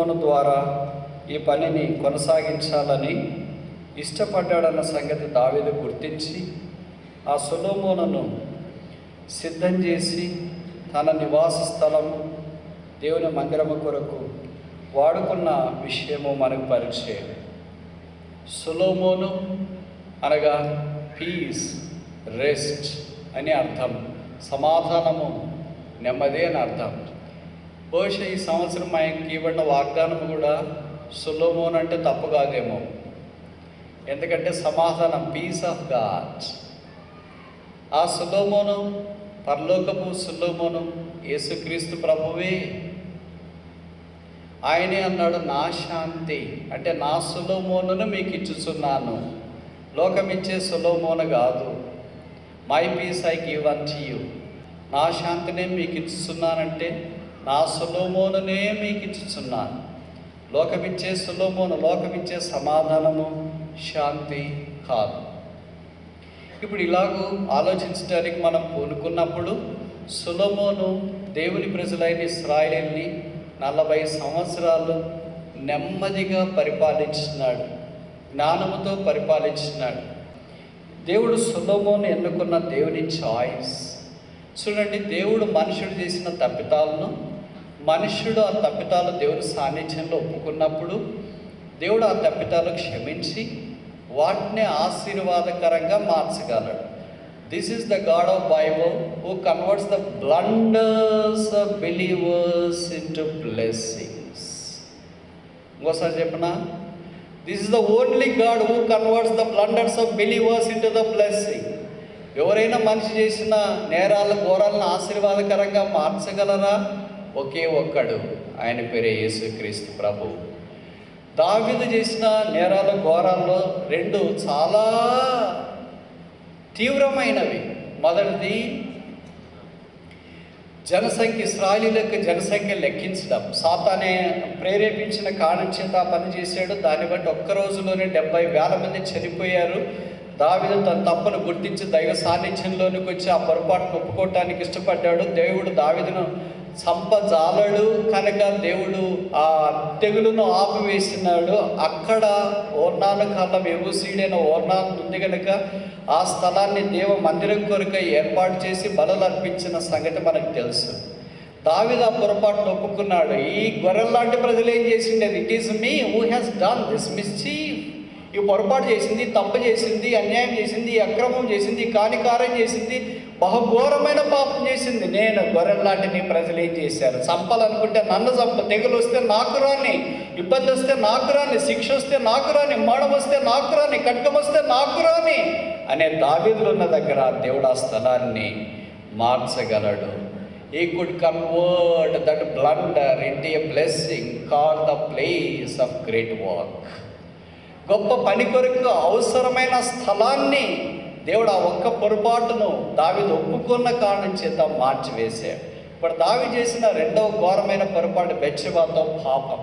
సొలొమోను ద్వారా ఈ పనిని కొనసాగించాలని ఇష్టపడ్డాడన్న సంగతి దావీదు గుర్తించి ఆ సొలొమోనును సిద్ధం చేసి తన నివాస స్థలము దేవుని మందిరము కొరకు వాడుకున్న విషయము మనకు పరిచయం. సొలొమోను అనగా పీస్, రెస్ట్ అని అర్థం, సమాధానము, నెమ్మది అని అర్థం. బహుశా ఈ సంవత్సరం ఆయనకి ఇవ్వబడిన వాగ్దానం కూడా సొలొమోను అంటే తప్పు కాదేమో, ఎందుకంటే సమాధానం, పీస్ ఆఫ్ గాడ్. ఆ సొలొమోను, పరలోకపు సొలొమోను యేసుక్రీస్తు ప్రభువే. ఆయనే అన్నాడు, నా శాంతి అంటే నా సొలొమోనును మీకు ఇచ్చుచున్నాను, లోకమిచ్చే సొలొమోను కాదు. My peace I give unto you. నా శాంతినే మీకు ఇచ్చుచున్నానంటే నా సొలొమోనునే మీకు ఇచ్చుచున్నాను. లోకమిచ్చే సొలొమోను, లోకమిచ్చే సమాధానము, శాంతి కాదు. ఇప్పుడు ఇలాగూ ఆలోచించడానికి మనం పూనుకున్నప్పుడు సొలొమోను దేవుని ప్రజలైన ఇశ్రాయేలుని 40 సంవత్సరాలు నెమ్మదిగా పరిపాలించినాడు, జ్ఞానముతో పరిపాలించినాడు. దేవుడు సొలొమోను ఎన్నుకున్న దేవుని చాయిస్. చూడండి, దేవుడు మనుషుడు చేసిన తప్పితాలను, మనుష్యుడు ఆ తప్పితాలు దేవుని సాన్నిధ్యంలో ఒప్పుకున్నప్పుడు దేవుడు ఆ తప్పితాలు క్షమించి వాటిని ఆశీర్వాదకరంగా మార్చగలడు. This is the God of Bible who converts the blunders of believers into blessings. ఇంకోసారి చెప్పనా? This is the only God who converts the blunders of believers into the blessing. ఎవరైనా మనిషి చేసిన నేరాలు, ఘోరాలను ఆశీర్వాదకరంగా మార్చగలరా? ఒకే ఒక్కడు, ఆయన పేరే యేసుక్రీస్తు ప్రభు. దావీదు చేసిన నేరాలు, ఘోరాల్లో 2 చాలా తీవ్రమైనవి. మొదటిది, జనసంఖ్య, ఇశ్రాయేలీయులకు జనసంఖ్య లెక్కించడం. సాతానే ప్రేరేపించిన కారణం చేత ఆ పని చేశాడు. దాన్ని బట్టి ఒక్క రోజులోనే 70,000 మంది చనిపోయారు. దావీదు తన తప్పును గుర్తించి దైవ సాన్నిధ్యంలోనికి వచ్చి ఆ పొరపాటును ఒప్పుకోవటానికి ఇష్టపడ్డాడు. దేవుడు దావీదును చంపజాలడు కనుక దేవుడు ఆ తెగులును ఆపివేసినాడు. అక్కడ ఓర్నాను కాలం ఎబూసీడైన ఓర్నాను ఉంది కనుక ఆ స్థలాన్ని దేవ మందిరం కొరకు ఏర్పాటు చేసి బలులు అర్పించిన సంగతి మనకు తెలుసు. దావీదు ఆ పొరపాటును ఒప్పుకున్నాడు. ఈ గొర్రెల్లాంటి ప్రజలు ఏం చేసిండేది? It is me who has done this mischief. ఈ పొరపాటు చేసింది, తప్పు చేసింది, అన్యాయం చేసింది, అక్రమం చేసింది, కానికారం చేసింది, బహుఘోరమైన పాపం చేసింది. నేను గొర్రెల్లాంటి నీ ప్రజలు ఏం చేశారు? చంపాలనుకుంటే నన్ను చంప, తెగులు వస్తే నాకు రాని, ఇబ్బంది వస్తే నాకు రాని, శిక్ష వస్తే నాకు రాని, మరణం వస్తే నాకు రాని, ఖడ్గం వస్తే నాకు రాని అనే దావీదులు ఉన్న దగ్గర దేవుడు ఆ స్థలాన్ని మార్చగలడు. He could convert that blunder into a blessing called the place of great work. గొప్ప పని కొరకు అవసరమైన స్థలాన్ని దేవుడు ఆ ఒక్క పొరపాటును దావీదు ఒప్పుకున్న కారణం చేత మార్చివేశాడు. ఇప్పుడు దావీదు చేసిన 2వ ఘోరమైన పొరపాటు బెత్షెబాతో పాపం.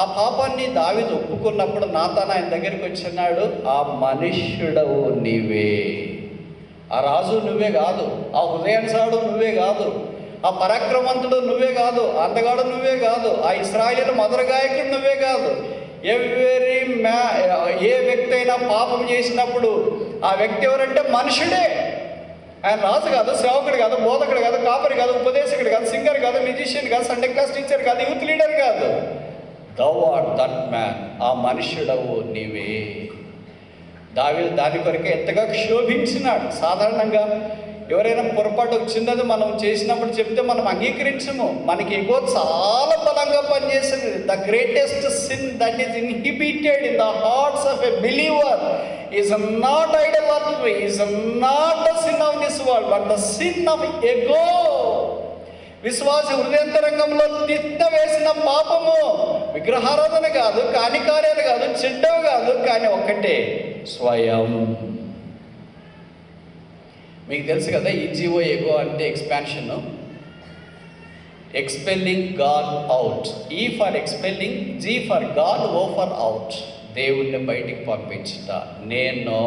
ఆ పాపాన్ని దావీదు ఒప్పుకున్నప్పుడు నాతాను ఆయన దగ్గరికి వచ్చినాడు. ఆ మనుష్యుడవు నీవే, ఆ రాజు నువ్వే కాదు, ఆ హృదయానుసారుడు నువ్వే కాదు, ఆ పరాక్రమంతుడు నువ్వే కాదు, అందగాడు నువ్వే కాదు, ఆ ఇశ్రాయేలు మధుర గాయకుడు నువ్వే కాదు. ఏ వ్యక్తి అయినా పాపం చేసినప్పుడు ఆ వ్యక్తి ఎవరంటే మనుషుడే. ఆయన రాజు కాదు, సేవకుడు కాదు, బోధకుడు కాదు, కాపరి కాదు, ఉపదేశకుడు కాదు, సింగర్ కాదు, మ్యూజిషియన్ కాదు, సండే క్లాస్ టీచర్ కాదు, యూత్ లీడర్ కాదు. thou art that man. ఆ మనుష్యుడవు నీవే. దావీదు దాని కొరకే ఎంతగా క్షోభించినాడు. సాధారణంగా ఎవరైనా పొరపాటు చిన్నది మనం చేసినప్పుడు చెప్తే మనం అంగీకరించము. మనకి ఎగో చాలా బలంగా పనిచేస్తుంది. The greatest sin that is inhibited in the hearts of a believer is not idolatry, is not the sin of this world, but the sin of ego. విశ్వాస హృదయంతరంగంలో తిట్ట వేసిన పాపము విగ్రహారాధన కాదు, కాని కార్యాలు కాదు, చెడ్డవి కాదు, కానీ ఒక్కటే, స్వయం. మీకు తెలుసు కదా, ఈజీఓ ఎగో అంటే expansion, expelling God out. E for expelling, G for God, O for out. దేవుణ్ణి బయటికి పంపించుట. నేను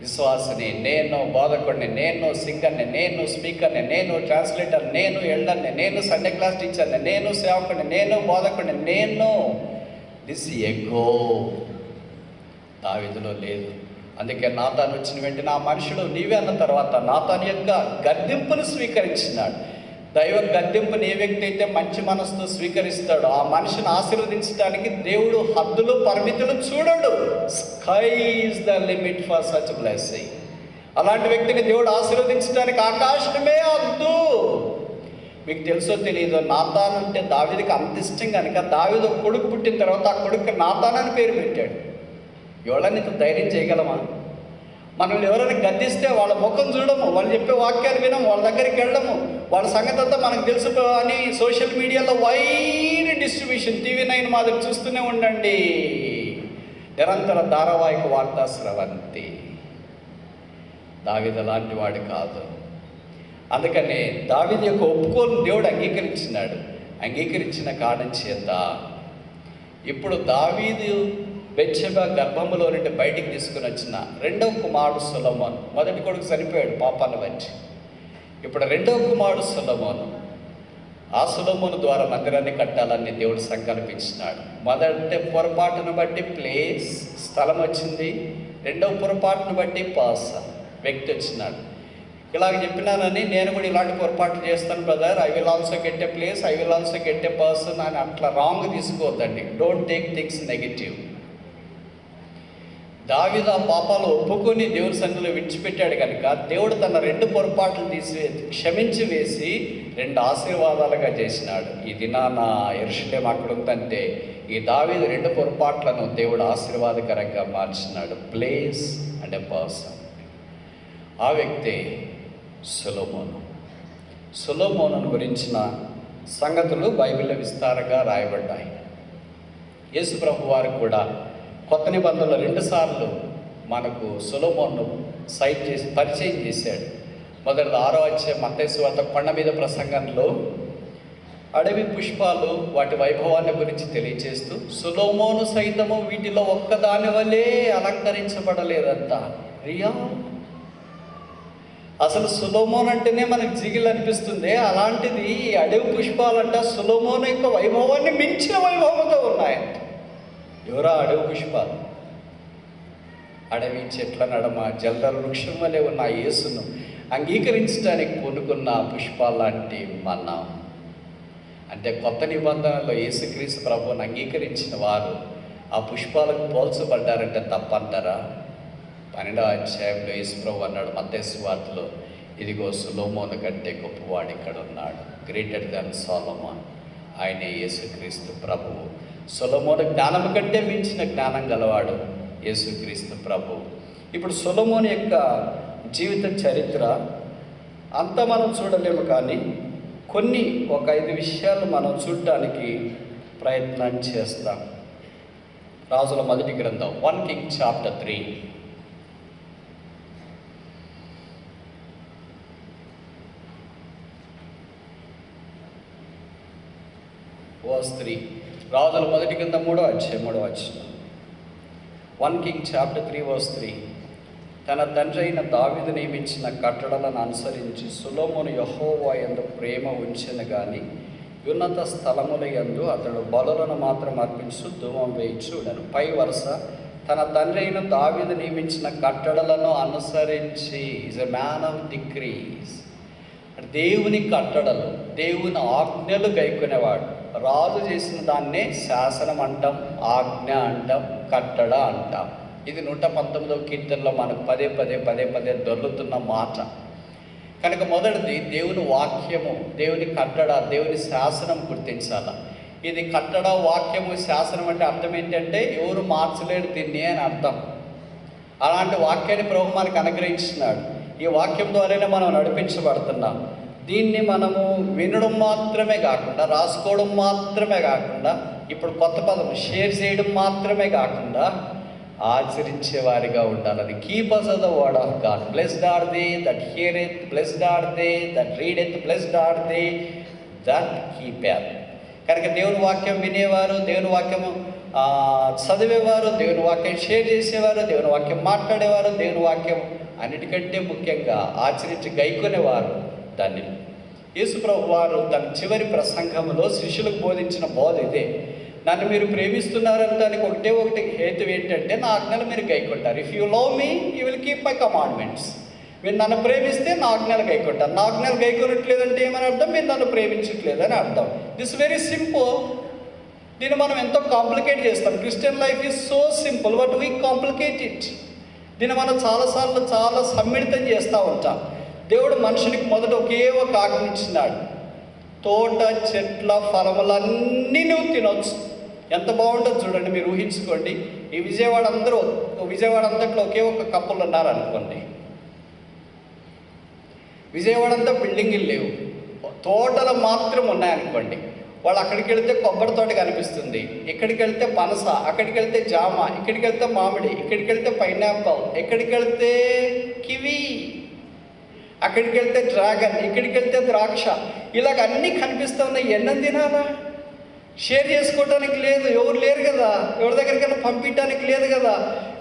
విశ్వాసిని నేను, బోధకుడిని నేను, సింగర్ని నేను, స్పీకర్ని నేను, ట్రాన్స్లేటర్ నేను, ఎల్డర్ని నేను, సండే క్లాస్ టీచర్ని నేను, సేవకుడిని నేను, బోధకుడిని నేను. దిస్ ఎగో దావీదులో లేదు. అందుకే నాతాను వచ్చిన వెంటనే ఆ మనుషుడు నీవే అన్న తర్వాత నాతాను యొక్క గద్దింపును స్వీకరించినాడు. దైవ గద్దింపుని ఏ వ్యక్తి అయితే మంచి మనసుతో స్వీకరిస్తాడో ఆ మనిషిని ఆశీర్వదించడానికి దేవుడు హద్దులు పరిమితులు చూడడు. Sky is the limit for such blessing. అలాంటి వ్యక్తిని దేవుడు ఆశీర్వదించడానికి ఆకాశమే హద్దు. మీకు తెలుసో తెలియదో, నాతాను అంటే దావీదుకి అంత ఇష్టం కనుక దావీదు ఒక కొడుకు పుట్టిన తర్వాత ఆ కొడుకు నాతాను అని పేరు పెట్టాడు. ఎవరైనా ఇంత ధైర్యం చేయగలమా? మనల్ని ఎవరైనా గద్దిస్తే వాళ్ళ ముఖం చూడము, వాళ్ళు చెప్పే వాక్యాలు వినము, వాళ్ళ దగ్గరికి వెళ్ళము, వాళ్ళ సంగతి అంతా మనకు తెలుసు అని సోషల్ మీడియాలో వైడ్ డిస్ట్రిబ్యూషన్, TV9 మాదిరి చూస్తూనే ఉండండి. నిరంతర ధారావాహిక వార్తా స్రవంతి. దావీదు అలాంటి వాడు కాదు. అందుకనే దావీదు యొక్క ఒప్పుకోలు దేవుడు అంగీకరించినాడు. అంగీకరించిన కారణం చేత ఇప్పుడు దావీదు బెత్షెబా గర్భములో నుండి బయటికి తీసుకుని వచ్చిన రెండవ కుమారుడు సొలొమోను. మొదటి కొడుకు చనిపోయాడు పాపాన్ని బట్టి. ఇప్పుడు రెండవ కుమారుడు సొలొమోను. ఆ సొలొమోను ద్వారా మందిరాన్ని కట్టాలని దేవుడు సంకల్పించినాడు. మొదటి పొరపాటును బట్టి ప్లేస్, స్థలం వచ్చింది. రెండవ పొరపాటును బట్టి పర్సన్, వ్యక్తి వచ్చినాడు. ఇలాగ చెప్పినానని నేను కూడా ఇలాంటి పొరపాటు చేస్తాను brother, I will also get a place, I will also get a person అని అట్లా రాంగ్ తీసుకోవద్దండి. Don't take things negative. దావీదు ఆ పాపాలు ఒప్పుకొని దేవుని సన్నిధిలో విడిచిపెట్టాడు కనుక దేవుడు తన రెండు పొరపాట్లు క్షమించి వేసి రెండు ఆశీర్వాదాలుగా చేసినాడు. ఈ దినాన యెరూషలేము అక్కడ ఉందంటే ఈ దావీదు రెండు పొరపాట్లను దేవుడు ఆశీర్వాదకరంగా మార్చినాడు. Place and a person. ఆ వ్యక్తి సొలొమోను. సొలొమోను గురించిన సంగతులు బైబిల్లో విస్తారంగా రాయబడ్డాయి. యేసు ప్రభు వారు కూడా కొత్త నిబంధనలో 2 సార్లు మనకు సొలొమోను పరిచయం చేశాడు. మొదటిది 6వ అధ్యాయం మత్తయి సువార్త కొండ మీద ప్రసంగంలో అడవి పుష్పాలు వాటి వైభవాన్ని గురించి తెలియజేస్తూ సొలొమోను సైతము వీటిలో ఒక్కదాని వలె అలంకరించబడలేదంట. రియా అసలు సొలొమోను అంటేనే మనకు జిగిల్ అనిపిస్తుంది. అలాంటిది అడవి పుష్పాలంట సొలొమోను యొక్క వైభవాన్ని మించిన వైభవంతో ఉన్నాయంట. ఎవరా అడవి పుష్పాలు? అడవి చెట్ల నడమ జల్దర వృక్షం వలె ఉన్న యేసును అంగీకరించడానికి పూనుకున్న పుష్పాలు లాంటి మనం. అంటే కొత్త నిబంధనలో యేసుక్రీస్తు ప్రభువుని అంగీకరించిన వారు ఆ పుష్పాలకు పోల్చబడ్డారంటే తప్పంటారా? 12వ అధ్యాయంలో యేసు ప్రభు అన్నాడు మత్తయి సువార్తలో, ఇదిగో సొలొమోను కంటే గొప్పవాడు ఇక్కడ ఉన్నాడు. Greater than Solomon. ఆయనే యేసుక్రీస్తు ప్రభువు. సొలొమోను జ్ఞానం కంటే మించిన జ్ఞానం గలవాడు యేసుక్రీస్తు ప్రభువు. ఇప్పుడు సొలొమోను యొక్క జీవిత చరిత్ర అంతా మనం చూడలేము, కానీ ఒక 5 విషయాలు మనం చూడటానికి ప్రయత్నం చేస్తాం. రాజుల మొదటి గ్రంథం 1 King chapter 3 verse 3. రాజుల మొదటి గ్రంథం 3వ అధ్యాయం 3వ వచనం. 1 King chapter 3 verse 3. తన తండ్రి అయిన దావీదు నియమించిన కట్టడలను అనుసరించి సొలొమోను యెహోవా యందు ప్రేమ ఉంచెను గాని ఉన్నత స్థలముల యందు అతడు బలులను మాత్రం అర్పించు ధూమం వేయించుడను. పై వరుస తన తండ్రి అయిన దావీదు నియమించిన కట్టడలను అనుసరించి. Is a man of decrees. దేవుని కట్టడలు, దేవుని ఆజ్ఞలు గైకొనేవాడు. రాజు చేసిన దాన్నే శాసనం అంటాం, ఆజ్ఞ అంటాం, కట్టడ అంటాం. ఇది 119వ కీర్తనలో మనకు పదే పదే దొర్లుతున్న మాట. కనుక మొదటిది దేవుని వాక్యము, దేవుని కట్టడ, దేవుని శాసనం గుర్తించాల. ఇది కట్టడ, వాక్యము, శాసనం అంటే అర్థం ఏంటంటే ఎవరు మార్చలేడు దీన్ని అని అర్థం. అలాంటి వాక్యాన్ని ప్రభు మనకు అనుగ్రహించినాడు. ఈ వాక్యం ద్వారానే మనం నడిపించబడుతున్నాం. దీన్ని మనము వినడం మాత్రమే కాకుండా, రాసుకోవడం మాత్రమే కాకుండా, ఇప్పుడు కొత్త పదం షేర్ చేయడం మాత్రమే కాకుండా ఆచరించే వారిగా ఉండాలని. Keep us of the word of God. Blessed are they that heareth, blessed are they that readeth, blessed are they that keepeth. కనుక దేవుని వాక్యం వినేవారు, దేవుని వాక్యము చదివేవారు, దేవుని వాక్యం షేర్ చేసేవారు, దేవుని వాక్యం మాట్లాడేవారు, దేవుని వాక్యం అన్నిటికంటే ముఖ్యంగా ఆచరించి గైకొనేవారు. దాన్ని యేసుప్రభు వారు తన చివరి ప్రసంగంలో శిష్యులకు బోధించిన బోధ ఇదే. నన్ను మీరు ప్రేమిస్తున్నారని దానికి ఒకటి హేతు ఏంటంటే, నా ఆజ్ఞలు మీరు గైకొంటారు. If you love me you will keep my commandments. మీరు నన్ను ప్రేమిస్తే నా ఆజ్ఞలు గైకొంటారు. నా ఆజ్ఞలు గైకొనట్లేదంటే ఏమని అర్థం? మీరు నన్ను ప్రేమించట్లేదని అర్థం. This very simple. దీన్ని మనం ఎంతో కాంప్లికేట్ చేస్తాం. Christian life is so simple, but we complicate it. దీన్ని మనం చాలాసార్లు చాలా సమ్మిళితం చేస్తూ ఉంటాం. దేవుడు మనుషునికి మొదట ఒకే ఒక ఆజ్ఞ ఇచ్చినాడు, తోట చెట్ల ఫలములన్నీ నువ్వు తినొచ్చు. ఎంత బాగుంటుంది చూడండి, మీరు ఊహించుకోండి. ఈ విజయవాడ అంతట్లో ఒకే ఒక కప్పులు ఉన్నారనుకోండి. విజయవాడ అంతా బిల్డింగులు లేవు, తోటలు మాత్రం ఉన్నాయనుకోండి. వాళ్ళు అక్కడికి వెళ్తే కొబ్బరి తోట కనిపిస్తుంది, ఇక్కడికి వెళ్తే పనస, అక్కడికి వెళ్తే జామ, ఇక్కడికి వెళ్తే మామిడి, ఇక్కడికి వెళ్తే పైనాపిల్, ఎక్కడికి వెళ్తే కివి, అక్కడికి వెళ్తే డ్రాగన్, ఇక్కడికి వెళ్తే ద్రాక్ష. ఇలాగ అన్నీ కనిపిస్తూ ఉన్నాయి. ఎన్నం తినాలా? షేర్ చేసుకోవడానికి లేదు, ఎవరు లేరు కదా, ఎవరి దగ్గరికైనా పంపించడానికి లేదు కదా.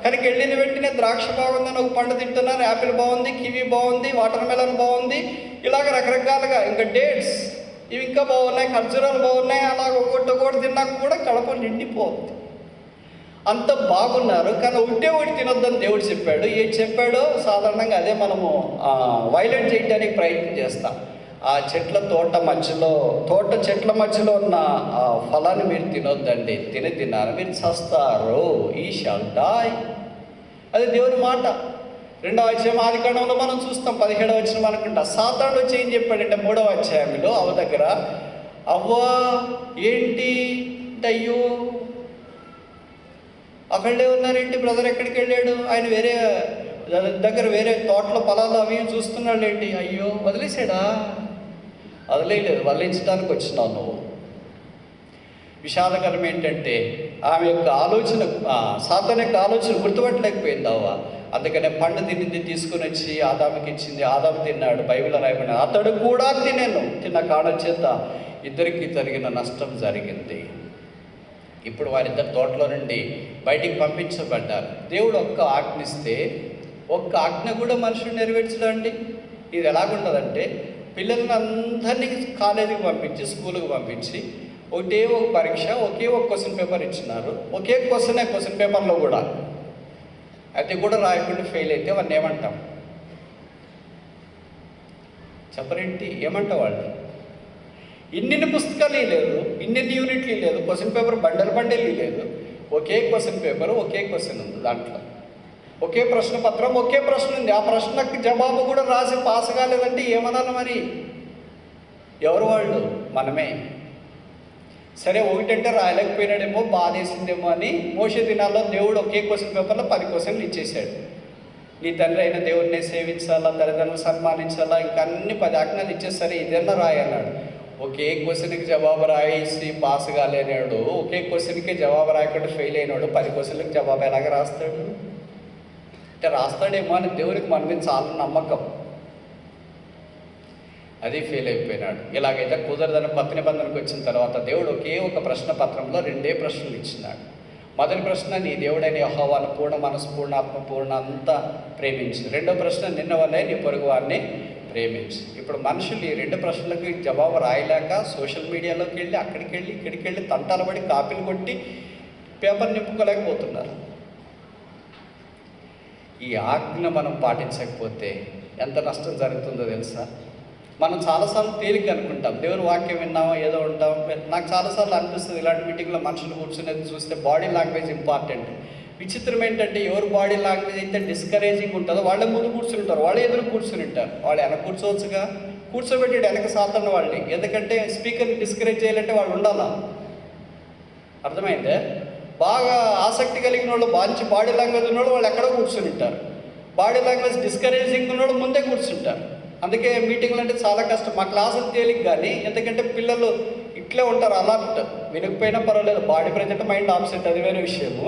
కనుక వెళ్ళిన వెంటనే ద్రాక్ష బాగుందని ఒక పండు తింటున్నారు, యాపిల్ బాగుంది, కివి బాగుంది, వాటర్ మెలన్ బాగుంది, ఇలాగ రకరకాలుగా. ఇంకా డేట్స్ ఇవి ఇంకా బాగున్నాయి, ఖర్జూరాలు బాగున్నాయి. అలాగ ఒకటి తిన్నాక కూడా కడప నిండిపోతుంది. అంత బాగున్నారు. కానీ ఒకటి తినొద్దని దేవుడు చెప్పాడు. ఏది చెప్పాడో సాధారణంగా అదే మనము వైలెట్ చేయడానికి ప్రయత్నం చేస్తాం. ఆ తోట చెట్ల మధ్యలో ఉన్న ఆ ఫలాన్ని మీరు తినొద్దండి, తిన్నారు మీరు చస్తారు, ఈ షాల్ డై. అది దేవుని మాట. 2వ అధ్యాయం ఆదికాండంలో మనం చూస్తాం, 17వ వచనం అనుకుంటా. సాతానుడు వచ్చి ఏం చెప్పాడంటే 3వ అధ్యాయంలో అవ్వ దగ్గర, అవ్వా ఏంటి అయ్యో అక్కడే ఉన్నారేంటి, బ్రదర్ ఎక్కడికి వెళ్ళాడు, ఆయన వేరే దగ్గర వేరే తోటలో పొలాలు అవి చూస్తున్నాడు ఏంటి, అయ్యో వదిలేసాడా? వదిలేయలేదు, వదిలించడానికి వచ్చినావు నువ్వు. విషాదకరం ఏంటంటే ఆమె యొక్క ఆలోచన, సాతాను యొక్క ఆలోచన గుర్తుపట్టలేకపోయిందావా. అందుకనే పండు తీసుకుని వచ్చి ఆదాముకి ఇచ్చింది. ఆదాము తిన్నాడు. బైబిల్ రాయబడిన అతడు కూడా తిన్న కారణం చేత ఇద్దరికి జరిగిన నష్టం జరిగింది. ఇప్పుడు వారిద్దరు తోటలో నుండి బయటికి పంపించబడ్డారు. దేవుడు ఒక్క ఆజ్ఞిస్తే ఒక్క ఆజ్ఞ కూడా మనుషులు నెరవేర్చడండి. ఇది ఎలాగుంటుందంటే, పిల్లలను అందరినీ కాలేజీకి పంపించి, స్కూల్కి పంపించి ఒకటే ఒక పరీక్ష, ఒకే ఒక క్వశ్చన్ పేపర్ ఇచ్చినారు. ఒకే క్వశ్చన్ పేపర్లో కూడా అది కూడా రాయకుండా ఫెయిల్ అయితే వాడిని ఏమంటాం? చెప్పరేంటి, ఏమంటాం వాళ్ళు? ఇన్ని పుస్తకాలు లేదు, ఇన్ని యూనిట్లు లేదు, క్వశ్చన్ పేపర్ బండెలు లేదు, ఒకే క్వశ్చన్ పేపర్, ఒకే క్వశ్చన్ ఉంది, దాంట్లో ఒకే ప్రశ్న పత్రం, ఒకే ప్రశ్న ఉంది. ఆ ప్రశ్నకు జవాబు కూడా రాసి పాస్ కాలేదంటే ఏమనాలి మరి? ఎవరు వాళ్ళు? మనమే. సరే, ఒకటంటే రాయలేకపోయినాడేమో, బాధేసిందేమో అని మోషే దినాల్లో దేవుడు ఒకే క్వశ్చన్ పేపర్లో 10 క్వశ్చన్లు ఇచ్చేశాడు. నీ తండ్రి అయిన దేవుడిని సేవించాలా, తల్లిదండ్రులు సన్మానించాలా, ఇంకా అన్ని 10 ఆజ్ఞలు ఇచ్చేసరి ఇదేనా రాయన్నాడు. ఒకే క్వశ్చన్కి జవాబు రాయేసి పాస్ కాలేనాడు, ఒకే క్వశ్చన్కి జవాబు రాయకుండా ఫెయిల్ అయినాడు. 10 క్వశ్చన్లకు జవాబు ఎలాగ రాస్తాడు? అంటే రాస్తాడేమో అని దేవునికి మన మీద చాలా నమ్మకం, అది ఫెయిల్ అయిపోయినాడు. ఇలాగైతే కుదరదని కొత్త నిబంధనకు వచ్చిన తర్వాత దేవుడు ఒకే ఒక ప్రశ్న పత్రంలో 2 ప్రశ్నలు ఇచ్చినాడు. మొదటి ప్రశ్న, నీ దేవుడైన యెహోవాను పూర్ణ మనసు, పూర్ణ ఆత్మ, పూర్ణ అంతా ప్రేమించు. 2వ ప్రశ్న, నిన్న వల్లే నీ పొరుగు వారిని ప్రేమించు. ఇప్పుడు మనుషులు ఈ 2 ప్రశ్నలకు జవాబు రాయలేక సోషల్ మీడియాలోకి వెళ్ళి అక్కడికి వెళ్ళి ఇక్కడికి వెళ్ళి తంటాలు పడి కాపీలు కొట్టి పేపర్ నింపుకోలేకపోతున్నారు. ఈ ఆజ్ఞ మనం పాటించకపోతే ఎంత నష్టం జరుగుతుందో తెలుసా? మనం చాలాసార్లు తేలిక అనుకుంటాం, దేవుని వాక్యం విన్నామో ఏదో ఉంటాం. నాకు చాలాసార్లు అనిపిస్తుంది, ఇలాంటి మీటింగ్లో మనుషులు కూర్చునేది చూస్తే బాడీ లాంగ్వేజ్ ఇంపార్టెంట్. విచిత్రం ఏంటంటే, ఎవరు బాడీ లాంగ్వేజ్ అయితే డిస్కరేజింగ్ ఉంటుందో వాళ్ళే ముందు కూర్చుని ఉంటారు, వాళ్ళే ఎదురు కూర్చుని ఉంటారు. వాళ్ళు వెనక కూర్చోవచ్చుగా, కూర్చోబెట్టాడు వెనక సాధారణ వాళ్ళని. ఎందుకంటే స్పీకర్ని డిస్కరేజ్ చేయాలంటే వాళ్ళు ఉండాలా. అర్థమైందే? బాగా ఆసక్తి కలిగిన వాళ్ళు, మంచి బాడీ లాంగ్వేజ్ ఉన్నవాళ్ళు వాళ్ళు ఎక్కడో కూర్చుని ఉంటారు. బాడీ లాంగ్వేజ్ డిస్కరేజింగ్ ఉన్నవాళ్ళు ముందే కూర్చుంటారు. అందుకే మీటింగ్లు అంటే చాలా కష్టం. మా క్లాసులు తేలిక కానీ, ఎందుకంటే పిల్లలు ఇట్లే ఉంటారు, అలర్ట్. వినకపోయినా పర్వాలేదు, బాడీ ప్రెజెంట్ మైండ్ ఆబ్సెంట్, అది వేరే విషయము.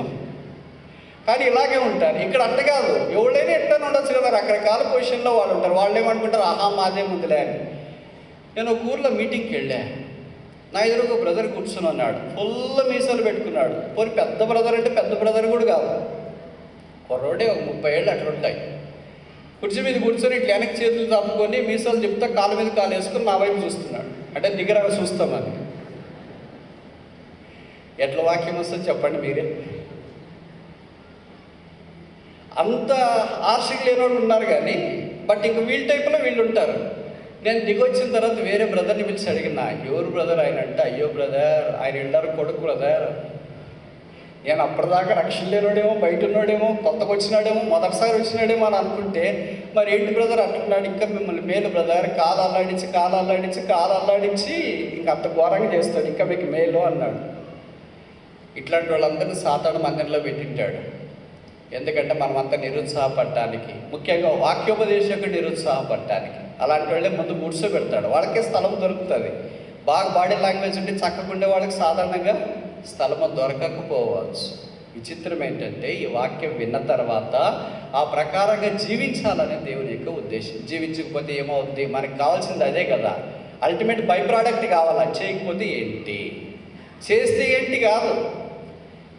కానీ ఇలాగే ఉంటారు. ఇక్కడ అట్ట కాదు, ఎవరైనా ఎట్లనే ఉండొచ్చు కదా, రకరకాల పొజిషన్లో వాళ్ళు ఉంటారు. వాళ్ళు ఏమనుకుంటారు, ఆహా మాదే ముందులే అని. నేను ఒక ఊర్లో మీటింగ్కి వెళ్ళా. నా ఎదురుగా బ్రదర్ కూర్చుని ఉన్నాడు, ఫుల్ మీసాలు పెట్టుకున్నాడు. పోనీ పెద్ద బ్రదర్ అంటే పెద్ద బ్రదర్ కూడా కాదు, కుర్రోడే, ఒక 30 ఏళ్ళు అట్లా ఉంటాయి. కుర్చీ మీద కూర్చొని ఇట్లా వెనక్కి చేతులు తప్పుకొని మీసాలు చెప్తా కాళ్ళ మీద కాలు వేసుకొని నా వైపు చూస్తున్నాడు. అంటే దగ్గరగా చూస్తామని. ఎట్లా వాక్యం వస్తుంది చెప్పండి మీరే? అంత ఆర్షిక్ లేని వాళ్ళు ఉన్నారు కానీ, బట్ ఇంక వీళ్ళ టైపులో వీళ్ళు ఉంటారు. నేను దిగొచ్చిన తర్వాత వేరే బ్రదర్ని పిలిచి అడిగినా, ఎవరు బ్రదర్ ఆయన అంటే, అయ్యో బ్రదర్ ఆయన ఎండారు కొడుకు బ్రదర్. నేను అప్పటిదాకా రక్షణ లేనోడేమో, బయట ఉన్నాడేమో, కొత్తగా వచ్చినాడేమో, మొదటిసారి వచ్చినాడేమో అని అనుకుంటే, మరి ఏంటి బ్రదర్ అంటున్నాడు, ఇంకా మిమ్మల్ని మేలు బ్రదర్, కాలు అల్లాడించి ఇంకా అంత ఘోరంగా చేస్తాడు, ఇంకా మీకు మేలు అన్నాడు. ఇట్లాంటి వాళ్ళందరినీ సాతాను మందిరంలో పెట్టింటాడు. ఎందుకంటే మనమంతా నిరుత్సాహపడటానికి, ముఖ్యంగా వాక్యోపదేశకుడు నిరుత్సాహపడటానికి. అలాంటి వాళ్ళే ముందు కూర్చోబెడతాడు, వాళ్ళకే స్థలం దొరుకుతుంది. బాగా బాడీ లాంగ్వేజ్ ఉంటే చక్కకుండే వాళ్ళకి సాధారణంగా స్థలము దొరకకపోవచ్చు. విచిత్రం ఏంటంటే, ఈ వాక్యం విన్న తర్వాత ఆ ప్రకారంగా జీవించాలనే దేవుని యొక్క ఉద్దేశం. జీవించకపోతే ఏమవుద్ది? మనకు కావాల్సింది అదే కదా, అల్టిమేట్ బై ప్రోడక్ట్ కావాలా. చేయకపోతే ఏంటి, చేస్తే ఏంటి కాదు,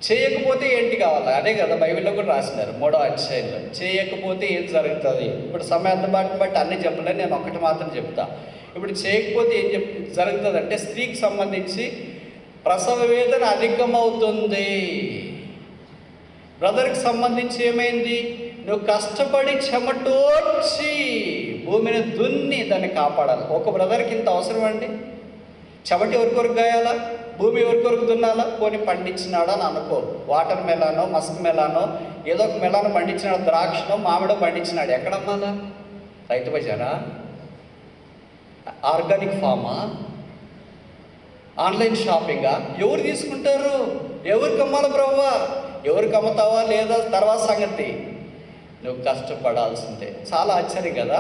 చేయకపోతే ఏంటి కావాలా, అదే కదా బైబిల్లో కూడా రాసినారు 3వ అధ్యాయంలో. చేయకపోతే ఏం జరుగుతుంది? ఇప్పుడు సమయాన్ని బట్టి అన్నీ చెప్పలేదు, నేను ఒకటి మాత్రం చెప్తా. ఇప్పుడు చేయకపోతే ఏం జరుగుతుంది అంటే, స్త్రీకి సంబంధించి ప్రసవ వేదన అధికమవుతుంది. బ్రదర్కి సంబంధించి ఏమైంది? నువ్వు కష్టపడి చెమటోడ్చి భూమిని దున్ని దాన్ని కాపాడాలి. ఒక బ్రదర్కి ఇంత అవసరం అండి? చెమట ఎవరికొరకు గాయాలా, భూమి ఎవరికొరకు దున్నాలా? పోనీ పండించినాడా అని అనుకో, వాటర్ మెలానో మస్క్ మెలానో ఏదో ఒక మెలానో పండించినాడు, ద్రాక్షనో మామిడో పండించినాడు, ఎక్కడ అమ్మాలా? రైతు బజారా? ఆర్గానిక్ ఫామా? ఆన్లైన్ షాపింగా? ఎవరు తీసుకుంటారు? ఎవరికి అమ్మాలి బ్రవ్వా? ఎవరికి అమ్ముతావా లేదా తర్వాత సంగతి, నువ్వు కష్టపడాల్సిందే. చాలా ఆశ్చర్యం కదా.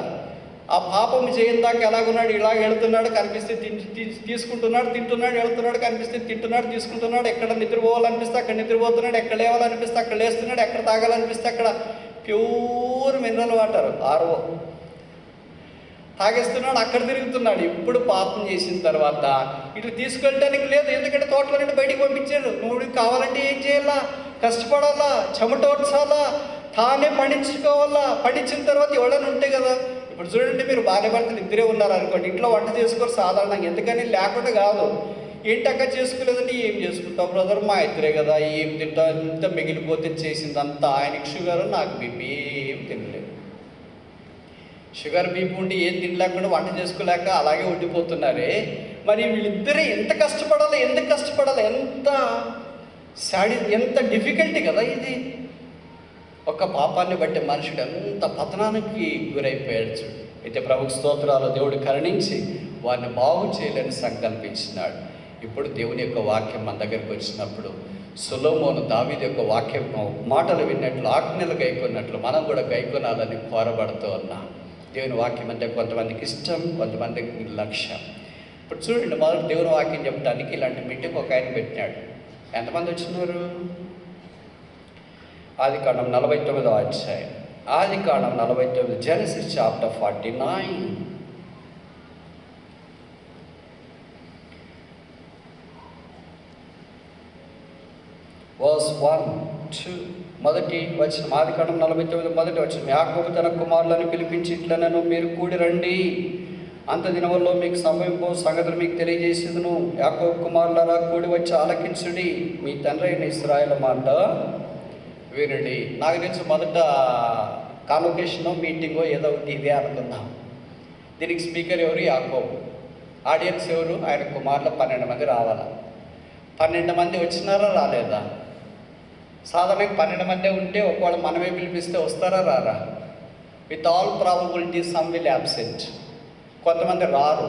ఆ పాపం చేయని దాకా ఎలాగున్నాడు, ఇలాగ వెళుతున్నాడు, కనిపిస్తే తీసుకుంటున్నాడు, తింటున్నాడు, వెళుతున్నాడు, కనిపిస్తే తింటున్నాడు, తీసుకుంటున్నాడు. ఎక్కడ నిద్రపోవాలనిపిస్తే అక్కడ నిద్రపోతున్నాడు, ఎక్కడ లేవాలనిపిస్తే అక్కడ లేస్తున్నాడు, ఎక్కడ తాగాలనిపిస్తే అక్కడ ప్యూర్ మినరల్ వాటర్ ఆర్ఓ తాగేస్తున్నాడు, అక్కడ తిరుగుతున్నాడు. ఇప్పుడు పాపం చేసిన తర్వాత ఇటు తీసుకెళ్ళడానికి లేదు, ఎందుకంటే తోటలో నుండి బయటికి పంపించారు. నువ్వు కావాలంటే ఏం చేయాలా? కష్టపడాలా, చెమటోడ్చాలా, తానే పండించుకోవాలా. పండించిన తర్వాత ఎవడని ఉంటే కదా. ఇప్పుడు చూడండి, మీరు భార్య భర్తలు ఇద్దరే ఉన్నారు అనుకోండి, ఇంట్లో వంట చేసుకోరు సాధారణంగా, ఎందుకని లేకుండా కాదు. ఏంటక్క చేసుకోలేదంటే, ఏం చేసుకుంటావు బ్రదర్, మా ఇద్దరే కదా, ఏం తింటావు, ఎంత మిగిలిపోతే చేసిందంతా. ఆయనకి షుగర్, నాకు బీపీ, ఏం తినలేదు. షుగర్ బీపీ ఉండి ఏం తినలేకుండా వంట చేసుకోలేక అలాగే ఉండిపోతున్నారే. మరి వీళ్ళిద్దరే ఎంత కష్టపడాలి, ఎందుకు కష్టపడాలి, ఎంత డిఫికల్టీ కదా ఇది. ఒక పాపాన్ని బట్టి మనుషుడు ఎంత పతనానికి గురైపోయాడు చూడు. అయితే ప్రభుకు స్తోత్రాలు, దేవుడు కరుణించి వారిని బాగు చేయాలని సంకల్పించినాడు. ఇప్పుడు దేవుని యొక్క వాక్యం మన దగ్గరికి వచ్చినప్పుడు సొలొమోను దావీదు యొక్క వాక్యం మాటలు విన్నట్లు, ఆజ్ఞలు గైకొన్నట్లు మనం కూడా గైకొనాలని కోరబడుతూ ఉన్నాం. దేవుని వాక్యం అంటే కొంతమందికి ఇష్టం, కొంతమందికి లక్ష్యం. ఇప్పుడు చూడండి, మొదటి దేవుని వాక్యం చెప్పడానికి ఇలాంటి మీటింగ్ ఒక ఆయన పెట్టినాడు. ఎంతమంది వచ్చినారు? ఆదికాండం 49వ అధ్యాయం. ఆదికాండం 49, జెనసిస్ చాప్టర్ 49. verse 1, 2. మొదటి వచనం, ఆదికాండం 49 మొదటి వచనం. యాకోబు తన కుమారులను పిలిపించి ఇట్లనను, మీరు కూడి రండి, అంత దినముల్లో మీకు సంభవింపో సంగతులు మీకు తెలియజేసేదును. యాకోబు కుమారులారా, కూడి వచ్చి ఆలకించుడి, మీ తండ్రి అయిన ఇశ్రాయేలు మాట వినుడి. నాకు తెలిసి మొదట కాన్వకేషనో మీటింగో ఏదో ఒకటి ఇదే అనుకుందాం. దీనికి స్పీకర్ ఎవరు? యాకోబు. ఆడియన్స్ ఎవరు? ఆయన కుమారులు 12 మంది రావాలా. 12 మంది వచ్చినారా రాలేదా? సాధారణంగా 12 మందే ఉంటే ఒకవేళ మనమే పిలిపిస్తే వస్తారా రారా? With all probability some will absent, కొంతమంది రారు.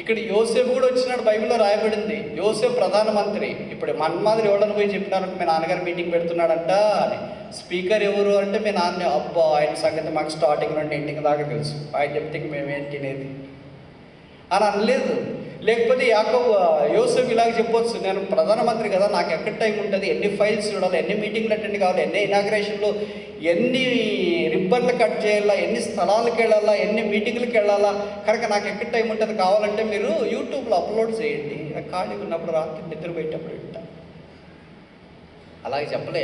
ఇక్కడ యోసేపు కూడా వచ్చినాడు, బైబిల్లో రాయబడింది. యోసేపు ప్రధానమంత్రి. ఇప్పుడు మన మాదిరి ఎవడని పోయి చెప్పినారంటే, మీ నాన్నగారు మీటింగ్ పెడుతున్నాడంట అని. స్పీకర్ ఎవరు అంటే, మీ నాన్న. అబ్బా, ఆయన సంగతి మాకు స్టార్టింగ్ నుండి ఎండింగ్ దాకా తెలుసు, ఆయన చెప్తే మేమేం తినేది అని అనలేదు. లేకపోతే యోసేపు ఇలాగ చెప్పొచ్చు, నేను ప్రధానమంత్రి కదా, నాకు ఎక్కడ టైం ఉంటుంది, ఎన్ని ఫైల్స్ చూడాలి, ఎన్ని మీటింగ్లు అటెండ్ కావాలి, ఎన్ని ఇనాగ్రేషన్లు, ఎన్ని రిబ్బన్లు కట్ చేయాలా, ఎన్ని స్థలాలకు వెళ్ళాలా, ఎన్ని మీటింగ్లకు వెళ్ళాలా, కనుక నాకు ఎక్కడ టైం ఉంటుంది, కావాలంటే మీరు యూట్యూబ్లో అప్లోడ్ చేయండి, ఖాళీగా ఉన్నప్పుడు రాత్రి నిద్రపోయేటప్పుడు వింటా. అలాగే చెప్పలే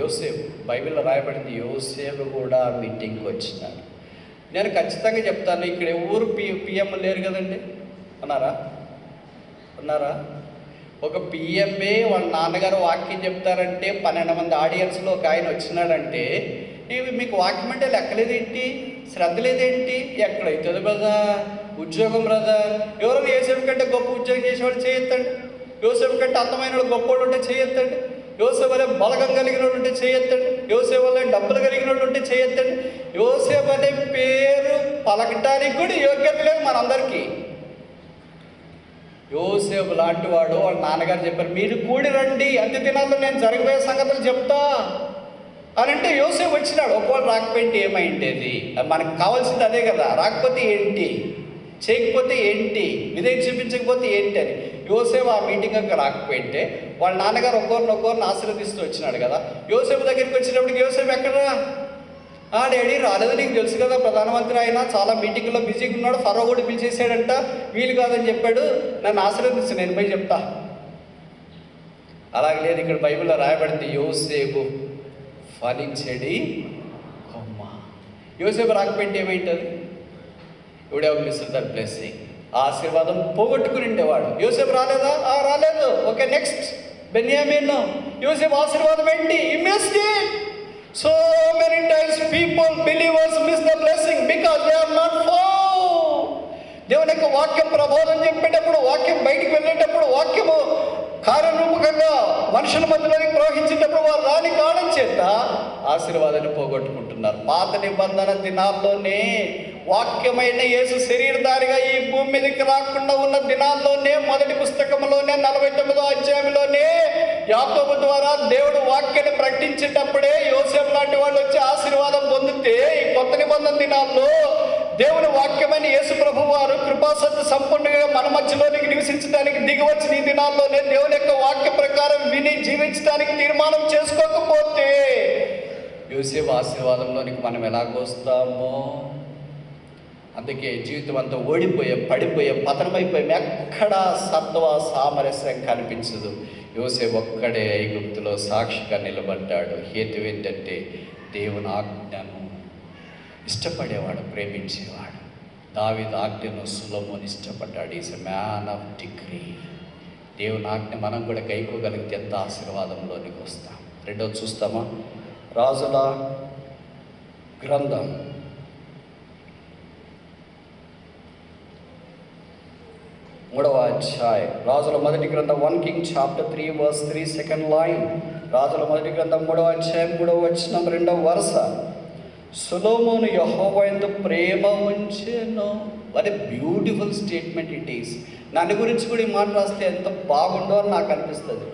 యోసేపు. బైబిల్లో రాయబడింది యోసేపు కూడా మీటింగ్కి వచ్చినాడు. నేను ఖచ్చితంగా చెప్తాను, ఇక్కడ ఎవరు పిఎం లేరు కదండి, ఉన్నారా? ఒక పిఎంఏ వాళ్ళ నాన్నగారు వాక్యం చెప్తారంటే 12 మంది ఆడియన్స్లో ఒక ఆయన వచ్చినాడంటే మీకు వాక్యం అంటే లెక్కలేదేంటి, శ్రద్ధ లేదేంటి, ఎక్కడైతుంది బ్రదర్ ఉద్యోగం బ్రదర్? ఎవరైనా యోసేపు కంటే గొప్ప ఉద్యోగం చేసేవాళ్ళు చేయొద్దండి, యోసేపు కంటే అందమైన వాళ్ళు గొప్ప వాళ్ళు ఉంటే చేయొద్దండి, యోసేపు వల్ల బలగం కలిగిన వాళ్ళు ఉంటే చేయొద్దండి, యోసేపు వల్ల డబ్బులు కలిగిన వాళ్ళు ఉంటే చేయొద్దండి. యోసేపు అనే పేరు పలకటానికి కూడా యోగ్యత లేదు మనందరికీ. యోసేపు లాంటి వాడు వాళ్ళ నాన్నగారు చెప్పారు, మీరు కూడి రండి, అన్ని దినాల్లో నేను జరిగిపోయే సంగతులు చెప్తా అని అంటే యోసేపు వచ్చినాడు. ఒకవేళ రాకపోయింటే ఏమైండేది? మనకు కావాల్సింది అదే కదా. రాకపోతే ఏంటి, చేయకపోతే ఏంటి, విధేయం చూపించకపోతే ఏంటి అని. యోసేపు ఆ మీటింగ్కి రాకపోయింటే వాళ్ళ నాన్నగారు ఒకరినొకరిని ఆశీర్వదిస్తూ వచ్చినాడు కదా. యోసేపు దగ్గరికి వచ్చినప్పటికి యోసేపు ఎక్కడా? డాడీ రాలేదు, నీకు తెలుసు కదా, ప్రధానమంత్రి ఆయన చాలా మీటింగ్లో బిజీగా ఉన్నాడు, ఫరో కూడా పిలిచేసాడంట, వీలు కాదని చెప్పాడు, నన్ను ఆశీర్వదించు, నేను పోయి చెప్తా. అలాగే లేదు, ఇక్కడ బైబిల్లో రాయబడింది యోసేపు ఫలించడి కొమ్మ. యోసేపు రాకపోయింటే ఏమైంటుంది? ఇవిడే మిస్ దట్ బ్లెస్సింగ్, ఆశీర్వాదం పోగొట్టుకుని ఉండేవాడు. యోసేపు రాలేదా? రాలేదు. Okay, next Benjamin. యోసేపు ఆశీర్వాదం ఏంటి? He missed it. So many times people, believers miss the blessing because they are not found. దేవుని యొక్క వాక్యం ప్రబోధన చెప్పేటప్పుడు, వాక్యం బయటికి వెళ్ళేటప్పుడు, వాక్యము కార్యరూపకంగా మనుషుల మధ్యలోకి ప్రవహించేటప్పుడు వారు రాని కారణం చేత ఆశీర్వాదాన్ని పోగొట్టుకుంటున్నారు. పాత నిబంధన దినాల్లోనే వాక్యమైన యేసు శరీరధారిగా ఈ భూమి మీదకి రాకుండా ఉన్న దినాల్లోనే మొదటి పుస్తకంలోనే 49వ అధ్యాయంలోనే యాకోబు ద్వారా దేవుడు వాక్యాన్ని ప్రకటించేటప్పుడే యోసేపు లాంటి వాళ్ళు వచ్చి ఆశీర్వాదం పొందితే, ఈ కొత్త నిబంధన దినాల్లో దేవుని వాక్యమైన యేసు ప్రభు వారు కృపాసత్య సంపూర్ణంగా మన మధ్యలోనికి నివసించడానికి దిగివచ్చిన ఈ దినాల్లోనే దేవుని యొక్క వాక్య ప్రకారం విని జీవించడానికి తీర్మానం చేసుకోకపోతే యోసేపు ఆశీర్వాదంలోనికి మనం ఎలాగొస్తామో. అందుకే జీవితం అంతా ఓడిపోయే, పడిపోయే, పతనమైపోయే, ఎక్కడా సత్వ సామరస్యం కనిపించదు. యోసేపు ఒక్కడే ఐగుప్తులో సాక్షిగా నిలబడ్డాడు. హేతు ఏంటంటే దేవుని ఆజ్ఞను ఇష్టపడేవాడు, ప్రేమించేవాడు. దావీదు ఆజ్ఞను సొలొమోను ఇష్టపడ్డాడు. Is a man of degree. దేవుని ఆజ్ఞ మనం కూడా గైకోగలిగితే ఎంత ఆశీర్వాదంలోనికి వస్తాం. రెండోది చూస్తామా? రాజుల గ్రంథం 3వ అధ్యాయం. రాజుల మొదటి గ్రంథం 1 Kings chapter 3 verse 3 second line. రాజుల మొదటి గ్రంథం 3వ అధ్యాయం 3వ వచనం 2వ వరుస. సొలొమోను యెహోవా యందు ప్రేమ ఉంచెను. What a beautiful statement it is. నన్ను గురించి కూడా ఈ మాట రాస్తే ఎంత బాగుండో అని నాకు అనిపిస్తుంది.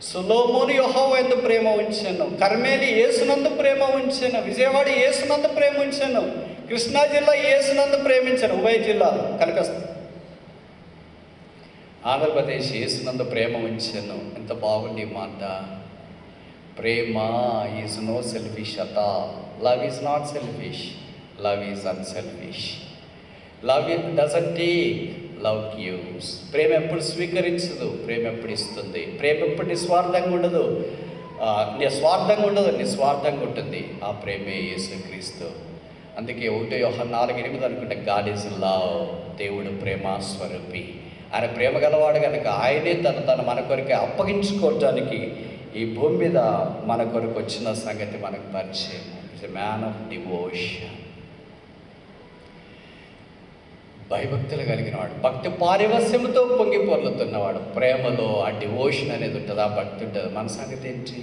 సొలొమోను యెహోవా యందు ప్రేమ ఉంచెను. కర్మేలి యేసునందు ప్రేమ ఉంచెను. విజయవాడ యేసునందు ప్రేమ ఉంచెను. కృష్ణా జిల్లా యేసునందు ప్రేమించను. ఉభయ జిల్లాలు కలిపేస్తాను. ఆంధ్రప్రదేశ్ యేసునందు ప్రేమ ఉంచెను. ఎంత బాగుంది మాట. ప్రేమ ఈజ్ నో సెల్ఫిష్ అట. Love is not selfish, love is unselfish. Love doesn't take, love gives. ప్రేమ ఎప్పుడు స్వీకరించదు, ప్రేమ ఎప్పుడు ఇస్తుంది. ప్రేమ ఎప్పుడు నిస్వార్థంగా ఉండదు, నిస్వార్థంగా ఉంటుంది. ఆ ప్రేమే యేసుక్రీస్తు. అందుకే 1 యోహాను 4:8 అనుకుంటే గాడ్ ఈజ్ లవ్. దేవుడు ప్రేమ స్వరూపి. ఆయన ప్రేమ గలవాడు కనుక ఆయనే తను మన కొరకు అప్పగించుకోవటానికి ఈ భూమి మీద మన కొరకు వచ్చిన సంగతి మనకు పరిచయం. It's a man of devotion. భయభక్తులు కలిగిన వాడు, భక్తి పారివస్యముతో పొంగి పొర్లుతున్నవాడు. ప్రేమలో ఆ డివోషన్ అనేది ఉంటుంది, ఆ భక్తి ఉంటుంది. మన సంగతి ఏంటి?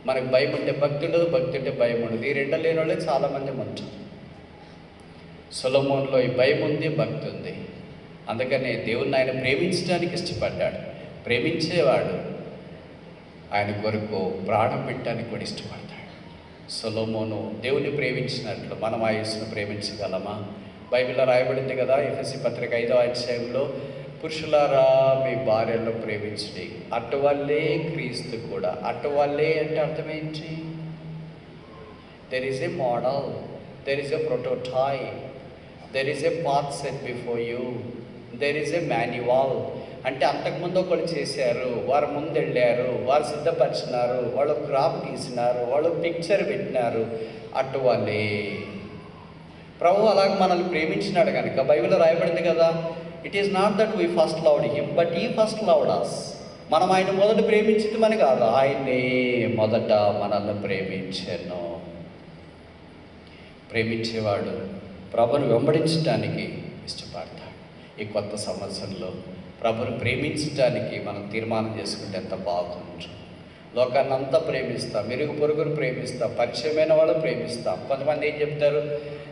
మనకు భయం ఉంటే భక్తి ఉండదు, భక్తి ఉంటే భయం ఉండదు. ఈ రెండు లేని వాళ్ళే చాలామంది ఉంటారు. సొలొమోనులో ఈ భయం ఉంది, భక్తి ఉంది. అందుకనే దేవుణ్ణి ఆయన ప్రేమించడానికి ఇష్టపడ్డాడు. ప్రేమించేవాడు ఆయన కొరకు ప్రాణం పెట్టడానికి కూడా ఇష్టపడతాడు. సొలొమోను దేవుని ప్రేమించినట్లు మనం ఆ యేసును ప్రేమించగలమా? బైబిల్లో రాయబడింది కదా, ఎఫెసీ పత్రిక 5వ అధ్యాయంలో పురుషులారా మీ భార్యలను ప్రేమించండి, అటువల్లే క్రీస్తు కూడా. అటువల్లే అంటే అర్థం ఏంటి? There is a model, there is a prototype, there is a path set before you, there is a manual. అంటే అంతకుముందు ఒకళ్ళు చేశారు, వారు ముందు వెళ్ళారు, వారు సిద్ధపరిచినారు, వాళ్ళు గ్రాఫ్ గీసినారు, వాళ్ళు పిక్చర్ పెట్టినారు. అటువల్లే ప్రభు అలాగ మనల్ని ప్రేమించినాడు కనుక బైబిల్లో రాయబడింది కదా, it is not that we first loved him but he first loved us. మనం ఆయన మొదట ప్రేమించింది కాదు, ఆయనే మొదట మనల్ని ప్రేమించాను. ప్రేమించేవాడు ప్రభుని వెంబడించడానికి ఇష్టపడతాడు. ఈ కొత్త సంవత్సరంలో ప్రభుని ప్రేమించడానికి మనం తీర్మానం చేసుకుంటే ఎంత బాగుంటుంది. లోకాన్ని అంతా ప్రేమిస్తాం, మెరుగు పొరుగును ప్రేమిస్తాం, పరిచయమైన వాళ్ళు ప్రేమిస్తాం. కొంతమంది ఏం చెప్తారు,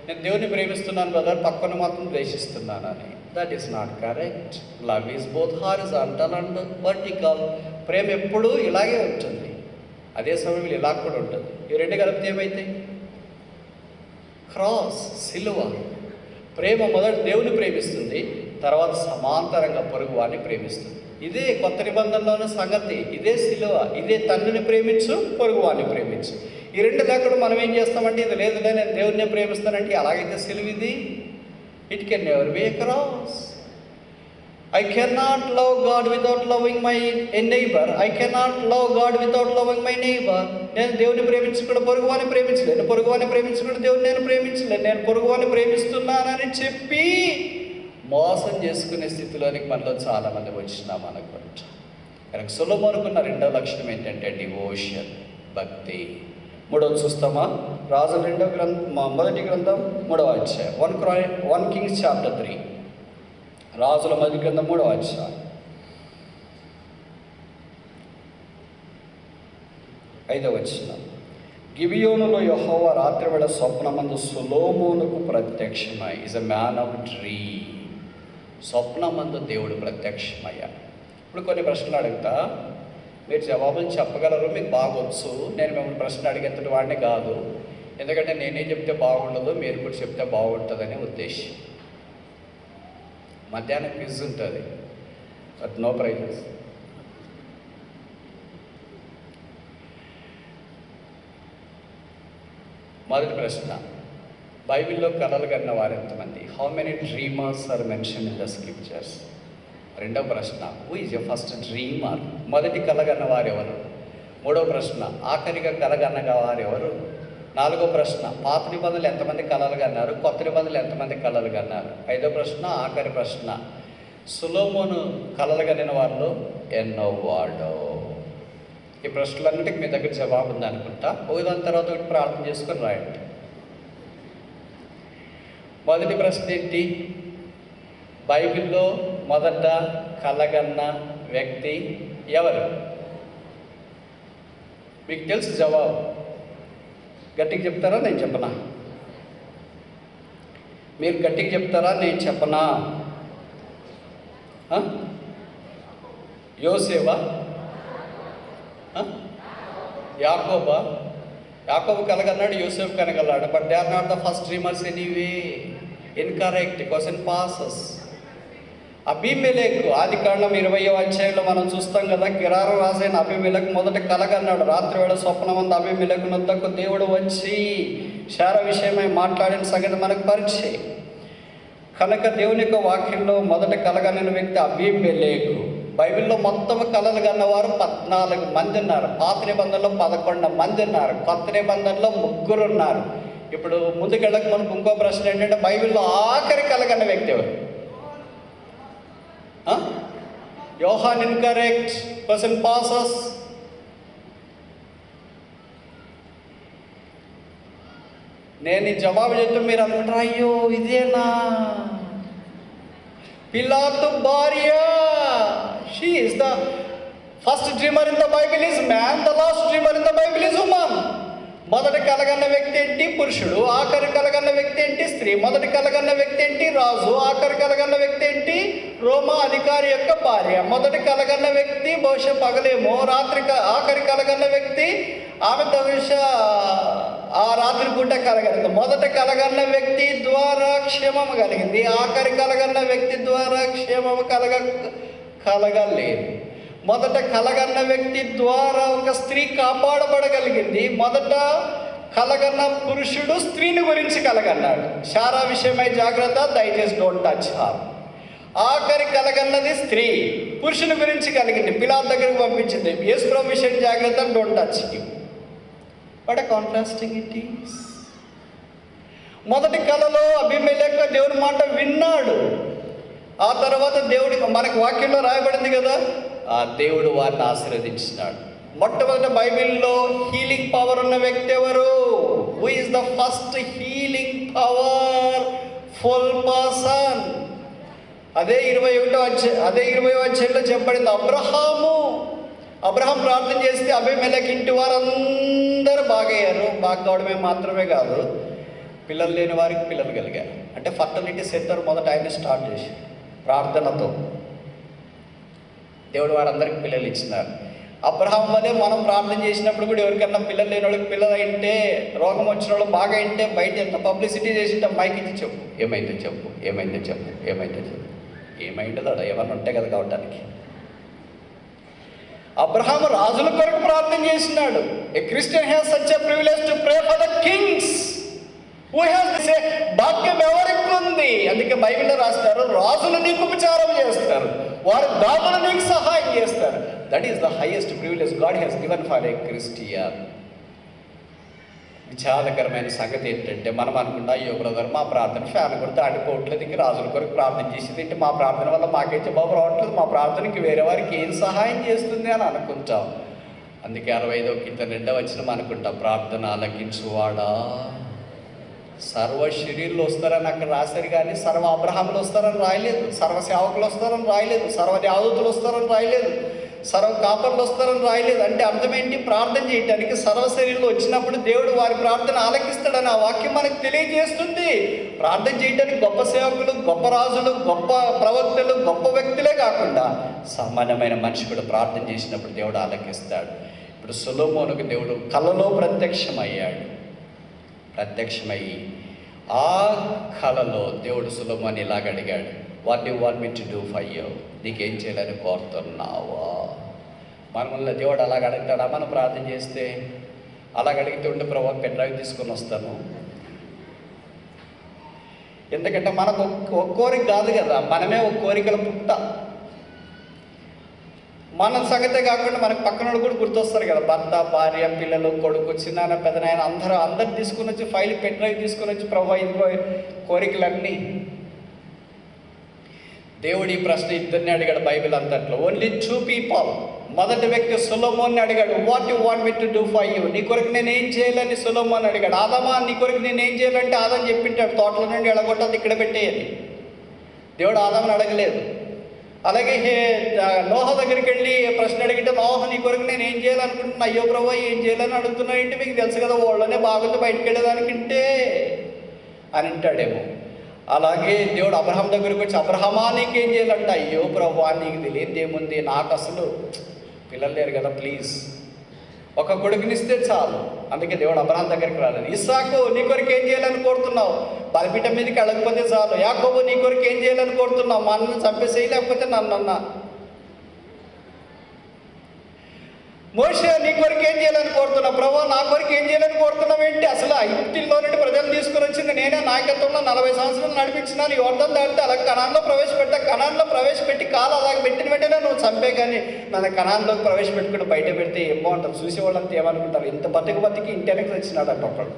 నేను దేవుని ప్రేమిస్తున్నాను బ్రదర్, పక్కన మాత్రం ద్వేషిస్తున్నానని. That is not correct. Love is both horizontal and vertical. ప్రేమ ఎప్పుడూ ఇలాగే ఉంటుంది, అదే సమయంలో ఇలా కూడా ఉంటుంది. ఈ రెండు కలిపితే ఏమైతే క్రాస్, సిలువ. ప్రేమ మొదట దేవుని ప్రేమిస్తుంది, తర్వాత సమాంతరంగా పొరుగు వారిని ప్రేమిస్తుంది. ఇదే కొత్త నిబంధనలోని సంగతి, ఇదే సిలువ, ఇదే తండ్రిని ప్రేమించు, పొరుగు వారిని ప్రేమించు. ఈ రెండు లేకుండా మనం ఏం చేస్తామంటే, ఇది లేదులే నేను దేవుడినే ప్రేమిస్తానంటే అలాగైతే సిలువ ఇది. It can never be a cross. I cannot love God without loving my neighbor. I cannot love God without loving my neighbor. నేను దేవుని ప్రేమించకుండా పొరుగువాని ప్రేమించలేను, పొరుగువాని ప్రేమించకుండా దేవుని నేను ప్రేమించలేను. నేను పొరుగువాని ప్రేమిస్తున్నానని చెప్పి మోసం చేసుకునే స్థితిలోనికి మనలో చాలామంది వచ్చినాం అనుకుంటా. కనుక సొలొమోనుకున్న రెండవ లక్షణం ఏంటంటే డివోషన్, భక్తి. మూడవది చూస్తామా? రాజుల మొదటి గ్రంథం 3వ అధ్యాయం, 1 Kings chapter 3. రాజుల మొదటి గ్రంథం 3వ అధ్యాయం 5వ వచనం. గిబియోనులో యెహోవా రాత్రివేళ స్వప్నమందు సొలొమోనుకు ప్రత్యక్షమై. Is a man of dream. స్వప్నమందు దేవుడు ప్రత్యక్షమయ్యాడు. ఇప్పుడు కొన్ని ప్రశ్నలు అడుగుతా, మీరు జవాబులు చెప్పగలరు, మీకు బాగొచ్చు. నేను మిమ్మల్ని ప్రశ్న అడిగేంతటి వాడిని కాదు, ఎందుకంటే నేనే చెప్తే బాగుండదు, మీరు కూడా చెప్తే బాగుంటుందనే ఉద్దేశం. మధ్యాహ్నం క్విజ్ ఉంటుంది, బట్ నో ప్రైజెస్. మొదటి ప్రశ్న, బైబిల్లో కలలు కన్న వారు ఎంతమంది? How many dreamers are mention in the scriptures? రెండవ ప్రశ్న, who is a first dreamer? మొదటి కలగన్న వారు ఎవరు? మూడవ ప్రశ్న, ఆఖరిగా కలగన్న వారు ఎవరు? నాలుగో ప్రశ్న, పాత నిబంధనలు ఎంతమంది కలలు కన్నారు, కొత్త నిబంధనలు ఎంతమంది కలలు కన్నారు? ఐదో ప్రశ్న, ఆఖరి ప్రశ్న, సొలొమోను కలలు కనిన వాళ్ళు ఎన్నో వాడు? ఈ ప్రశ్నలన్నిటికీ మీ దగ్గర జవాబు ఉందనుకుంటా. ఒకదాని తర్వాత ఒకటి ప్రార్థన చేసుకొని రాయండి. మొదటి ప్రశ్న ఏంటి? బైబిల్లో మొదట కలగన్న వ్యక్తి ఎవరు? మీకు తెలుసు జవాబు, గట్టిగా చెప్తారా నేను చెప్పనా? మీరు గట్టిగా చెప్తారా నేను చెప్పనా? యోసేవా? యాకోబా? యాకోబు కలగన్నాడు, యోసేఫ్ కనగలన్నాడు, but they are not the first dreamers anyway. Incorrect, question passes. అబీమెలెకు ఆదికాండం 20వ అధ్యాయంలో మనం చూస్తాం కదా, గిరారు రాజైన అబీమెలెకు మొదట కలగన్నాడు. రాత్రివేళ స్వప్నమందు అబీమెలెకు వద్దకు దేవుడు వచ్చి శార విషయమై మాట్లాడిన సంగతి మనకు పరిచయం. కనుక దేవుని యొక్క వాక్యంలో మొదట కలగని వ్యక్తి అబీమెలెకు. బైబిల్లో మొత్తం కలలు కన్నవారు 14 మంది ఉన్నారు. పాత నిబంధనలో 11 మంది ఉన్నారు, కొత్త నిబంధనలో 3 ఉన్నారు. ఇప్పుడు ముందుకెళ్ళక మనకు ఇంకో ప్రశ్న ఏంటంటే, బైబిల్లో ఆఖరి కలగన్న వ్యక్తి ఎవరు? యోహాన్. Incorrect, question passes. నేను ఈ జవాబు చెప్తే మీరు అనుకుంటారు, అయ్యో ఇదేనా? పిలాతు భార్య. She is the first dreamer in the Bible is man, the last dreamer in the Bible is woman. మొదటి కలగన్న వ్యక్తి ఏంటి? పురుషుడు. ఆఖరి కలగన్న వ్యక్తి ఏంటి? స్త్రీ. మొదటి కలగన్న వ్యక్తి ఏంటి? రాజు. ఆఖరి కలగన్న వ్యక్తి ఏంటి? రోమా అధికారి యొక్క భార్య. మొదటి కలగన్న వ్యక్తి బహుశా పగలేమో, ఆఖరి కలగన్న వ్యక్తి ఆమె బహుశా ఆ రాత్రి పూట కలగలిగింది. మొదట కలగన్న వ్యక్తి ద్వారా క్షేమము కలిగింది, ఆఖరి కలగన్న వ్యక్తి ద్వారా క్షేమము కలగలేదు. మొదట కలగన్న వ్యక్తి ద్వారా ఒక స్త్రీ కాపాడబడగలిగింది. మొదట కలగన్న పురుషుడు స్త్రీని గురించి కలగన్నాడు, శారా విషయమై జాగ్రత్త, దయచేసి డోంట్ టచ్ హర్. ఆఖరి కలగన్నది స్త్రీ పురుషుని గురించి కలిగింది, పిలాతు దగ్గరికి పంపించింది, యేసుప్రభు విషయం జాగ్రత్త, don't touch him. What a contrasting it is. మొదటి కలలో అబీమెలెకు దేవుని మాట విన్నాడు. ఆ తర్వాత దేవుడికి మనకు వాక్యంలో రాయబడింది కదా, ఆ దేవుడు వారిని ఆశీర్వదించినాడు. మొట్టమొదటి బైబిల్లో హీలింగ్ పవర్ ఉన్న వ్యక్తి ఎవరు? Who is the first healing power full person? అదే 20వ అధ్యాయంలో చెప్పబడింది. అబ్రహాం ప్రార్థన చేస్తే అబీమెలెకు ఇంటి వారందరూ బాగయ్యారు. బాగా కావడమే మాత్రమే కాదు, పిల్లలు లేని వారికి పిల్లలు కలిగారు. అంటే ఫర్టిలిటీ సెంటర్ మొదట ఆయన స్టార్ట్ చేసి ప్రార్థనతో దేవుడు వారందరికి పిల్లలు ఇచ్చినారు. అబ్రహాం వల్లే మనం ప్రార్థన చేసినప్పుడు కూడా ఎవరికన్నా పిల్లలు లేని వాళ్ళకి పిల్లలు అయింటే, రోగం వచ్చిన వాళ్ళు బాగా అయింటే బయట ఎంత పబ్లిసిటీ చేసింటే మైక్ ఇచ్చి చెప్పు, ఏమైందో చెప్పు, ఏమైందో చెప్పు, ఏమైందో చెప్పు. ఏమైందో ఏమన్నా ఉంటాయి కదా కావటానికి. అబ్రహాం రాజుల కొరకు ప్రార్థన చేసినాడు. A Christian has such a privilege to pray for the Kings. Who has a భాగ్యం ఎవరికి ఉంది? అందుకే బైబిల్లో రాస్తారు, రాజులు నీకు ఉపచారం చేస్తారు, వారి దాతలు నీకు సహాయం చేస్తారు. That is the highest privilege God has given for a Christian. విచారకరమైన సంగతి ఏంటంటే, మనం అనుకుంటా, అయ్యో బ్రదర్ మా ప్రార్థన ఫ్యాన్ కూడా దాటిపోవట్లేదు, ఇంక రాజుల కొరకు ప్రార్థన చేసేది ఏంటి, మా ప్రార్థన వల్ల మాకే జవాబు రావట్లేదు, మా ప్రార్థనకి వేరే వారికి ఏం సహాయం చేస్తుంది అని అనుకుంటాం. అందుకే 65వ కీర్తన 2వ వచనం అనుకుంటాం, ప్రార్థన ఆలకించువాడా. సర్వ శరీరులు వస్తారని అక్కడ రాశారు, కానీ సర్వ అబ్రహాములు వస్తారని రాయలేదు, సర్వ సేవకులు వస్తారని రాయలేదు, సర్వ దేవదూతలు వస్తారని రాయలేదు, సర్వ కాపర్లు వస్తారని రాయలేదు. అంటే అర్థం ఏంటి? ప్రార్థన చేయడానికి సర్వ శరీరులు వచ్చినప్పుడు దేవుడు వారి ప్రార్థన ఆలకిస్తాడని ఆ వాక్యం మనకు తెలియజేస్తుంది. ప్రార్థన చేయడానికి గొప్ప సేవకులు, గొప్ప రాజులు, గొప్ప ప్రవక్తలు, గొప్ప వ్యక్తులే కాకుండా సామాన్యమైన మనిషి కూడా ప్రార్థన చేసినప్పుడు దేవుడు ఆలకిస్తాడు. ఇప్పుడు సొలొమోనుకు దేవుడు కలలో ప్రత్యక్షమయ్యి ఆ కలలో దేవుడు సొలొమోను ఇలాగ అడిగాడు, what you want me to do for you? నీకేం చేయాలని కోరుతున్నావా? మనల్ని దేవుడు అలాగ అడుగుతాడా? మనం ప్రార్థన చేస్తే అలాగ అడిగితే ఉంటే ప్రభు పెన్ డ్రైవ్ తీసుకొని వస్తాను. ఎందుకంటే మనకు ఒక కోరిక కాదు కదా, మనమే ఒక కోరికల పుట్ట. మన సంగతే కాకుండా మనకు పక్కన కూడా గుర్తొస్తారు కదా, భర్త, భార్య, పిల్లలు, కొడుకు, చిన్నాన్న, పెదనాయన, అందరు తీసుకుని వచ్చి ఫైల్ పెన్ డ్రైవ్ తీసుకుని వచ్చి ప్రభు ఇదిగో కోరికలన్నీ. దేవుడు ఈ ప్రశ్న ఇద్దరిని అడిగాడు బైబిల్ అంతట్లో, ఓన్లీ 2 people. మొదటి వ్యక్తి సొలొమోన్ని అడిగాడు, what you want me to do for you? నీ కొరకు నేను ఏం చేయాలని సొలొమోన్ అడిగాడు. ఆదామా, నీ కొరకు నేను ఏం చేయాలంటే ఆదాం చెప్పింటాడు, తోటల నుండి ఎడగొట్టాలి, ఇక్కడ పెట్టేయాలి. దేవుడు ఆదామని అడగలేదు. అలాగే నోహ దగ్గరికి వెళ్ళి ప్రశ్న అడిగితే, నోహ నీ కొరకు నేను ఏం చేయాలనుకుంటున్నా? అయ్యో ప్రభు ఏం చేయాలని అడుగుతున్నా ఏంటి, మీకు తెలుసు కదా వాళ్ళనే బాగుంది బయటకు వెళ్ళేదానికంటే అని అంటాడేమో. అలాగే దేవుడు అబ్రహాం దగ్గరికి వచ్చి, అబ్రహమా నీకేం చేయాలంట? అయ్యో ప్రభు నీకు తెలియదు ఏముంది, నాకు అసలు పిల్లలు లేరు కదా, ప్లీజ్ ఒక కొడుకునిస్తే చాలు. అందుకే దేవుడు అబ్రహాం దగ్గరికి రాలేదు. ఇస్సాకు నీ కొరకు ఏం చేయాలని కోరుతున్నావు? బలిపీఠం మీదకి వెళ్ళకపోతే చాలు. యాకోబు నీ కొరకు ఏం చేయాలని కోరుతున్నావు? మా అన్నను చంపేసేయి, లేకపోతే నన్నన్నా. మోషే నీ కొరకు ఏం చేయాలని కోరుతున్నావు? ప్రభు నా కొరకు ఏం చేయాలని కోరుతున్నావు ఏంటి? అసలు ఐగుప్తుల్లో నుండి ప్రజలు తీసుకుని వచ్చింది నేనే, నాయకత్వంలో 40 సంవత్సరాలు నడిపించినాను. యోర్దాను దాటితే అలాగే కనాన్లో ప్రవేశపెట్టి కాలు అలాగే పెట్టిన వెంటనే నువ్వు చంపే, కానీ నన్ను కనాన్లోకి ప్రవేశపెట్టుకుని బయట పెడితే ఏం బాగుంటుంది? చూసేవాళ్ళంతా ఏమనుకుంటారు, ఇంత బతికి ఇంటి వెనక్కి వచ్చినాడు అంట ఒకడు.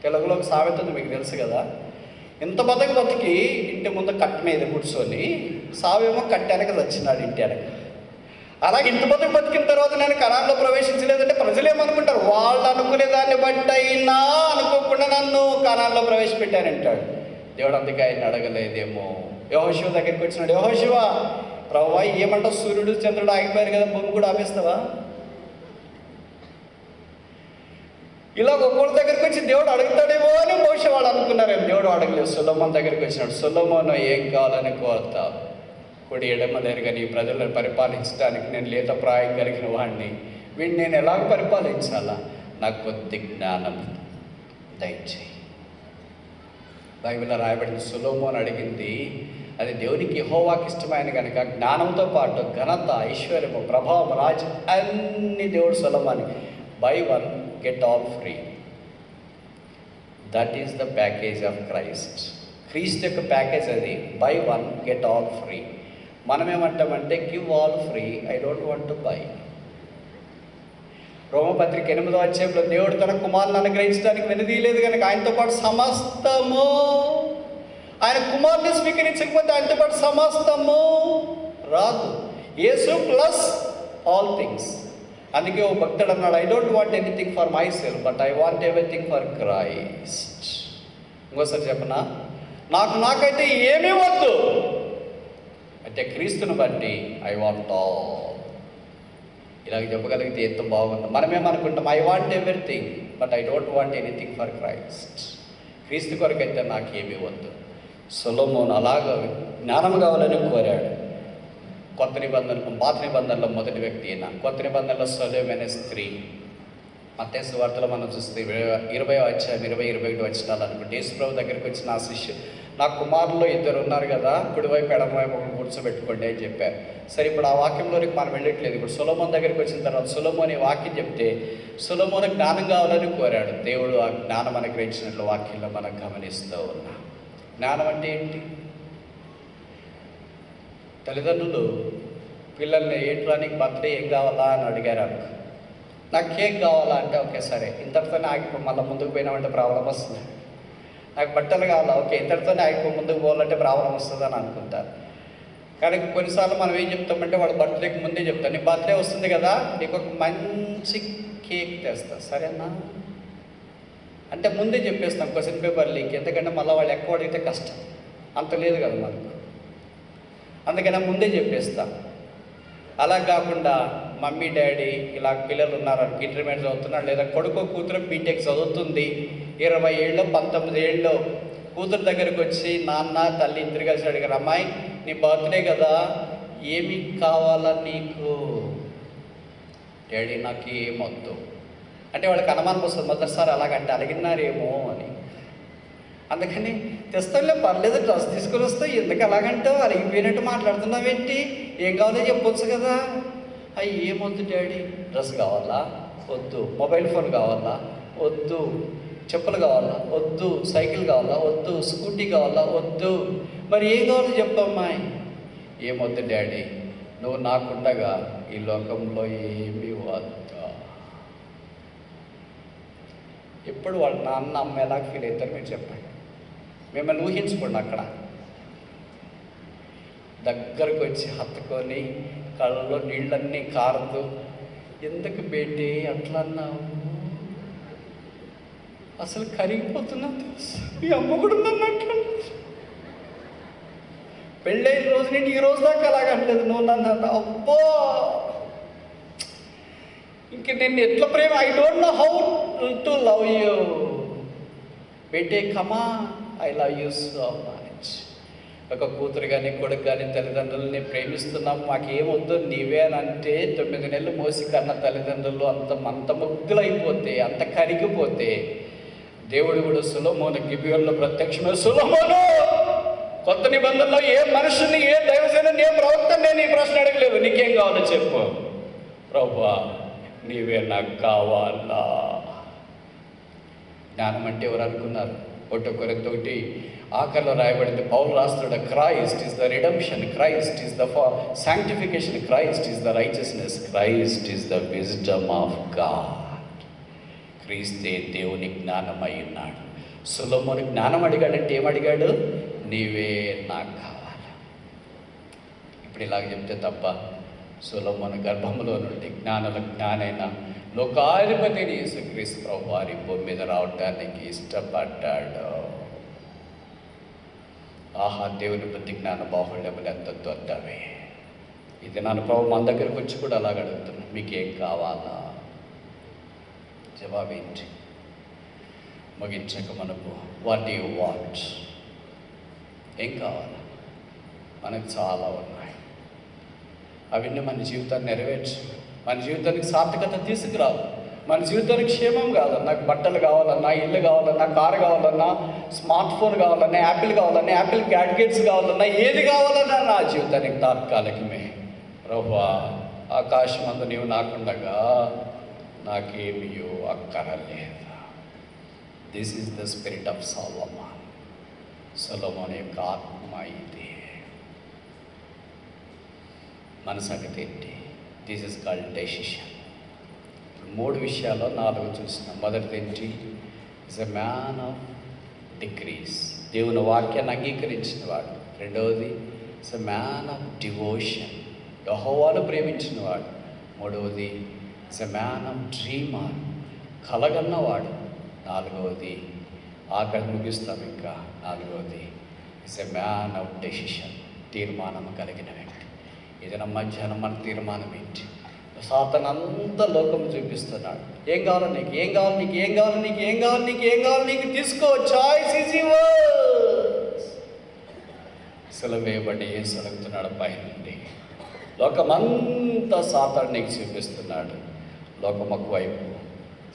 తెలుగులో ఒక సామెత ఉంది, మీకు తెలుసు కదా, ఇంత బతికి ఇంటి ముందు కట్ట మీద కూర్చొని సావేమో కట్ట వెనక వచ్చినాడు ఇంటి వెనక. అలాగే ఇంత బతికిన తర్వాత నేను కనాన్లో ప్రవేశించలేదంటే ప్రజలు ఏమనుకుంటారు? వాళ్ళు అనుకునే దాన్ని బట్టి అయినా అనుకోకుండా నన్ను కనాన్లో ప్రవేశపెట్టానంటాడు దేవుడు. అందుకే ఆయన అడగలేదేమో. యెహోషువ దగ్గరికి వచ్చినాడు, యెహోషువ ప్రభువా ఏమంటావు, సూర్యుడు చంద్రుడు ఆగిపోయారు కదా, భూమి కూడా ఆపేస్తావా? ఇలా ఒక్కొక్కరి దగ్గరికి వచ్చి దేవుడు అడుగుతాడేమో అని మోషే వాళ్ళు అనుకున్నారేమో. దేవుడు అడగలేదు. సొలొమోన్ దగ్గరికి వచ్చినాడు. సొలొమోను ఏం కావాలని కోరుతావు? కుడి ఎడమ లేరుగా నీ ప్రజలను పరిపాలించడానికి నేను లేత ప్రాయం కలిగిన వాడిని, వీడిని నేను ఎలాగ పరిపాలించాలా? నాకు కొద్ది జ్ఞానం దయచేయి. బైబిల్లో రాయబడింది, సొలొమోను అడిగింది అది దేవునికి యెహోవాకి ఇష్టమైన కనుక జ్ఞానంతో పాటు ఘనత, ఐశ్వర్యము, ప్రభావం, రాజ్యం అన్ని దేవుడు సొలొమోనుకి buy one get all free. That is the package of Christ. క్రీస్తు యొక్క ప్యాకేజ్ అది, buy one get all free. మనం ఏమంటామంటే give all free, I don't want to buy. రోమపత్రిక 8వ అధ్యాయంలో దేవుడు తన కుమారుని అనుగ్రహించడానికి వెనుదీయలేదు కనుక ఆయనతో పాటు సమస్తము, ఆయన కుమారుని స్వీకరించకపోతే ఆయనతో పాటు సమస్తము రాదు. యేసు ప్లస్ ఆల్ థింగ్స్. అందుకే ఓ భక్తుడు అన్నాడు, I don't want anything for my self but I want everything for Christ. ఇంకోసారి చెప్పనా, నాకైతే ఏమీ వద్దు, అంటే క్రీస్తుని బట్టి ఐ వాంట్ ఆల్. ఇలాగ చెప్పగలిగితే ఎంత బాగుంది. మనమేమనుకుంటాం, I want everything but I don't want anything for Christ. క్రీస్తు కొరకైతే నాకేమీ వద్దు. సొలొమోను అలాగ జ్ఞానం కావాలని కోరాడు. కొత్త నిబంధనలు, పాత నిబంధనలో మొదటి వ్యక్తి అయినా, కొత్త నిబంధనలో సొలొమోను అనే స్త్రీ. మత్తయి సువార్తలో మనం చూస్తే 20వ అధ్యాయం 20-21 వచనాలు అనుకుంటే, యేసుప్రభు దగ్గరికి వచ్చిన ఆ శిష్యుడు, నా కుమారుల్లో 2 ఉన్నారు కదా, కుడివైపు ఎడమవైపు ఒకరు కూర్చోబెట్టుకోండి అని చెప్పారు. సరే, ఇప్పుడు ఆ వాక్యంలోనికి మనం వెళ్ళట్లేదు. ఇప్పుడు సొలొమోను దగ్గరికి వచ్చిన తర్వాత సొలొమోను వాక్యం చెప్తే సొలొమోను జ్ఞానం కావాలని కోరాడు. దేవుడు ఆ జ్ఞానం అనుగ్రహించినట్లు వాక్యంలో మనం గమనిస్తూ ఉన్నాం. జ్ఞానం అంటే ఏంటి? తల్లిదండ్రులు పిల్లల్ని ఏంట్రా నీకు బర్త్డే ఏం కావాలా అని అడిగారు అనుకో, నాకు కేక్ కావాలా అంటే ఓకే సరే, ఇంతటితోనే ఆగిపో, మళ్ళీ ముందుకు పోయినామంటే ప్రాబ్లం వస్తుంది. నాకు బట్టలు కావాలా, ఓకే ఇంతటితోనే ఆగిపో, ముందుకు పోవాలంటే ప్రాబ్లం వస్తుంది అని అనుకుంటారు. కానీ కొన్నిసార్లు మనం ఏం చెప్తామంటే వాడు బర్త్డేకి ముందే చెప్తాను, నీ బర్త్డే వస్తుంది కదా నీకు ఒక మంచి కేక్ తెస్తా, సరేనా అంటే ముందే చెప్పేస్తాం క్వశ్చన్ పేపర్ లీక్. ఎందుకంటే మళ్ళీ వాళ్ళు ఎక్కువ అడిగితే కష్టం, అంత లేదు కదా మనకు, అందుకని ముందే చెప్పేస్తాం. అలా కాకుండా మమ్మీ డాడీ ఇలా పిల్లలు ఉన్నారు, ఇంటర్మీడియట్ చదువుతున్నారు, లేదా కొడుకు కూతురు బీటెక్ చదువుతుంది, 20 ఏళ్ళు 19 ఏళ్ళు కూతురు దగ్గరికి వచ్చి నాన్న తల్లి ఇద్దరు కలిసి అడిగారు, అమ్మాయి నీ బర్త్డే కదా ఏమి కావాలా నీకు? డాడీ నాకు ఏమొద్దు అంటే వాళ్ళకి అనుమానం వస్తుంది, మొదటిసారి అలాగంటే అడిగినారేమో అని. అందుకని తెస్తాలే పర్లేదు, డ్రెస్ తీసుకొని వస్తావు, ఎందుకు అలాగంటావు, అలిగిపోయినట్టు మాట్లాడుతున్నావేంటి, ఏం కావాలో చెప్పొచ్చు కదా. అవి ఏమొద్దు డాడీ, డ్రెస్ కావాలా వద్దు, మొబైల్ ఫోన్ కావాలా వద్దు, చెప్పులు కావాలా వద్దు, సైకిల్ కావాలా వద్దు, స్కూటీ కావాలా వద్దు, మరి ఏం కావాలో చెప్పమ్మాయి. ఏమొద్దు డాడీ, నువ్వు నాకుండగా ఈ లోకంలో ఏమీ వద్దు. ఎప్పుడు వాళ్ళ నాన్న అమ్మ ఎలా ఫీల్ అవుతారు మీరు చెప్పండి. మిమ్మల్ని ఊహించుకోండి, అక్కడ దగ్గరకు వచ్చి హత్తుకొని కళ్ళలో నీళ్ళన్నీ కారుతూ, ఎందుకు బేటీ అట్లా అన్నావు, అసలు కరిగిపోతున్నా తెలుసు, మీ అమ్మ కూడా నన్ను అట్లా, పెళ్ళైన రోజు నేను ఈ రోజు దాకా అలాగంటలేదు, నువ్వు నన్ను అన్నా అబ్బో ఇంక నేను ఎట్లా ప్రేమ, I don't know how to love you బేటే, comma I love you so much. ఒక కూతురు కానీ కొడుకు కానీ తల్లిదండ్రులని ప్రేమిస్తున్నాం, మాకేమొద్దు నీవే అని అంటే 9 నెలలు మోసి కన్న తల్లిదండ్రులు అంత ముగ్గులైపోతే, అంత కరిగిపోతే, దేవుడు కూడా సొలొమోను గిబియోనులో ప్రత్యక్షమే, సొలొమోను కొత్త నిబంధనలో ఏ మనుషుని, ఏ దైవజనుని, ఏ ప్రవక్తని నేను ఈ ప్రశ్న అడగలేదు, నీకేం కావాలో చెప్పు. ప్రభువా నీవే నాకు కావాలా. జ్ఞానం అంటే ఎవరు అనుకున్నారు? 1 కొరింథీ 1 రాయబడింది, పౌలు రాస్తాడు, Christ is the redemption, Christ is the sanctification, Christ is the righteousness, Christ is the wisdom of God. క్రీస్తే దేవుని జ్ఞానమై ఉన్నాడు. సొలొమోను జ్ఞానం అడిగాడంటే ఏమడిగాడు? నీవే నాకు కావాలి. ఇప్పుడు ఇలాగ చెప్తే తప్ప, సొలొమోను గర్భంలో నుండి జ్ఞానుల జ్ఞానైన లోకాధిపతి యేసుక్రీస్తు ప్రభు వారి భూమి మీద రావటానికి ఇష్టపడ్డాడు. ఆహా, దేవుని బుద్ధి జ్ఞాన బాహుళ్యములు ఎంత దొద్దవే. ఇది నన్ను ప్రభు మన దగ్గరికి వచ్చి కూడా అలాగ అడుగుతున్నాను, మీకేం కావాలా? జవాబేంటి? ముగించక మనకు వాట్ యు వాంట్, ఏం కావాలా? మనకు చాలా ఉన్నాయి, అవన్నీ మన జీవితాన్ని నెరవేర్చు, మన జీవితానికి సార్థకత తీసుకురావు. మన జీవితానికి క్షేమం కాదు. నాకు బట్టలు కావాలన్నా, ఇల్లు కావాలన్నా, కారు కావాలన్నా, స్మార్ట్ ఫోన్ కావాలన్నా, యాపిల్ కావాలన్నా, యాపిల్ గ్యాడ్గెట్స్ కావాలన్నా, ఏది కావాలన్నా నా జీవితానికి తాత్కాలికమే. ప్రభువా, ఆకాశమందు నీవు నాకుండగా నాకేమీ అక్కరలేదు. This is the spirit of Solomon. Solomon యొక్క ఆత్మ ఇది. మన సంగతి ఏంటి? This is called decision. 3 విషయాల్లో 4 చూసినాం. మొదటిది ఏంటి? Is a man of decrees, దేవుని వాక్యాన్ని అంగీకరించిన వాడు. రెండవది is a man of devotion, యెహోవాను ప్రేమించిన వాడు. మూడవది is a man of dreamer, కలగన్నవాడు. నాలుగవది, ఆకలి ముగిస్తాం ఇంకా, నాలుగవది is a man of decision, తీర్మానం కలిగిన వ్యక్తి. ఇది మధ్యాహ్నం మన తీర్మానం ఏంటి? సాతాను అంతా లోకం చూపిస్తున్నాడు. ఏం కావాలి నీకు, ఏం కావాలి నీకు, ఏం కావాలి నీకు, ఏం కావాలి నీకు, ఏం కావాలి నీకు, తీసుకో, చాయిస్ ఈజ్ యువర్స్. సిలువేయబడి యేసు అడుగుతున్నాడు పైనుండి. లోకమంతా సాతాను నీకు చూపిస్తున్నాడు. లోకం ఒకవైపు,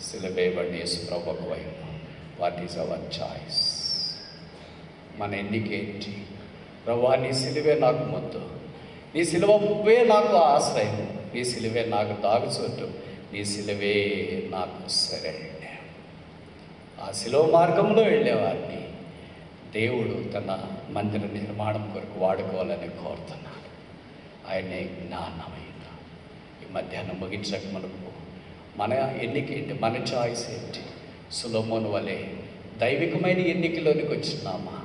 సిలువేయబడి యేసు ప్రభు ఒకవైపు. What is our choice? మన ఎన్నికేంటి? ప్రభువా, నీ సిలువే నాకు మొద్దు, నీ సిలువే నాకు ఆశ్రయం, నీ సిలువే నాకు దాగుచోటు, నీ సిలువే నాకు సరైన. ఆ సిలువ మార్గంలో వెళ్ళేవారిని దేవుడు తన మందిర నిర్మాణం కొరకు వాడుకోవాలని కోరుతున్నాడు. ఆయనే జ్ఞానమైన. ఈ మధ్యాహ్నం ముగించక మనకు మన ఎన్నిక ఏంటి? మన చాయిస్ ఏంటి? సొలొమోను వలె దైవికమైన ఎన్నికలోనికి వచ్చినామా,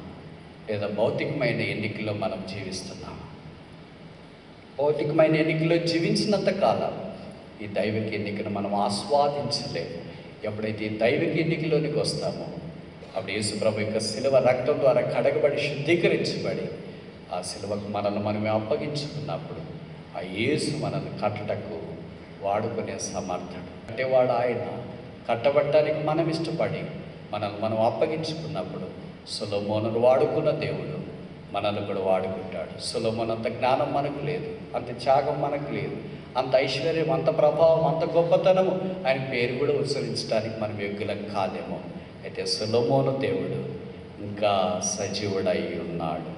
లేదా భౌతికమైన ఎన్నికలో మనం జీవిస్తున్నామా? భౌతికమైన ఎన్నికలో జీవించినంత కాలం ఈ దైవిక ఎన్నికను మనం ఆస్వాదించలేము. ఎప్పుడైతే ఈ దైవిక ఎన్నికలోనికి వస్తామో అప్పుడు యేసుప్రభు యొక్క శిలువ రక్తం ద్వారా కడగబడి శుద్ధీకరించబడి ఆ శిలువకు మనల్ని మనమే అప్పగించుకున్నప్పుడు ఆ యేసు మనల్ని కట్టటకు వాడుకునే సమర్థుడు. అంటే వాడు ఆయన. కట్టబట్టడానికి మనం ఇష్టపడి మనల్ని మనం అప్పగించుకున్నప్పుడు సొలొమోనును వాడుకున్న దేవుడు మనల్ని కూడా వాడుకుంటాడు. సొలొమోను అంత జ్ఞానం మనకు లేదు, అంత త్యాగం మనకు లేదు, అంత ఐశ్వర్యం, అంత ప్రభావం, అంత గొప్పతనము, ఆయన పేరు కూడా ఉచ్చరించడానికి మనం యోగ్యులం కాదేమో. అయితే సొలొమోను దేవుడు ఇంకా సజీవుడై ఉన్నాడు.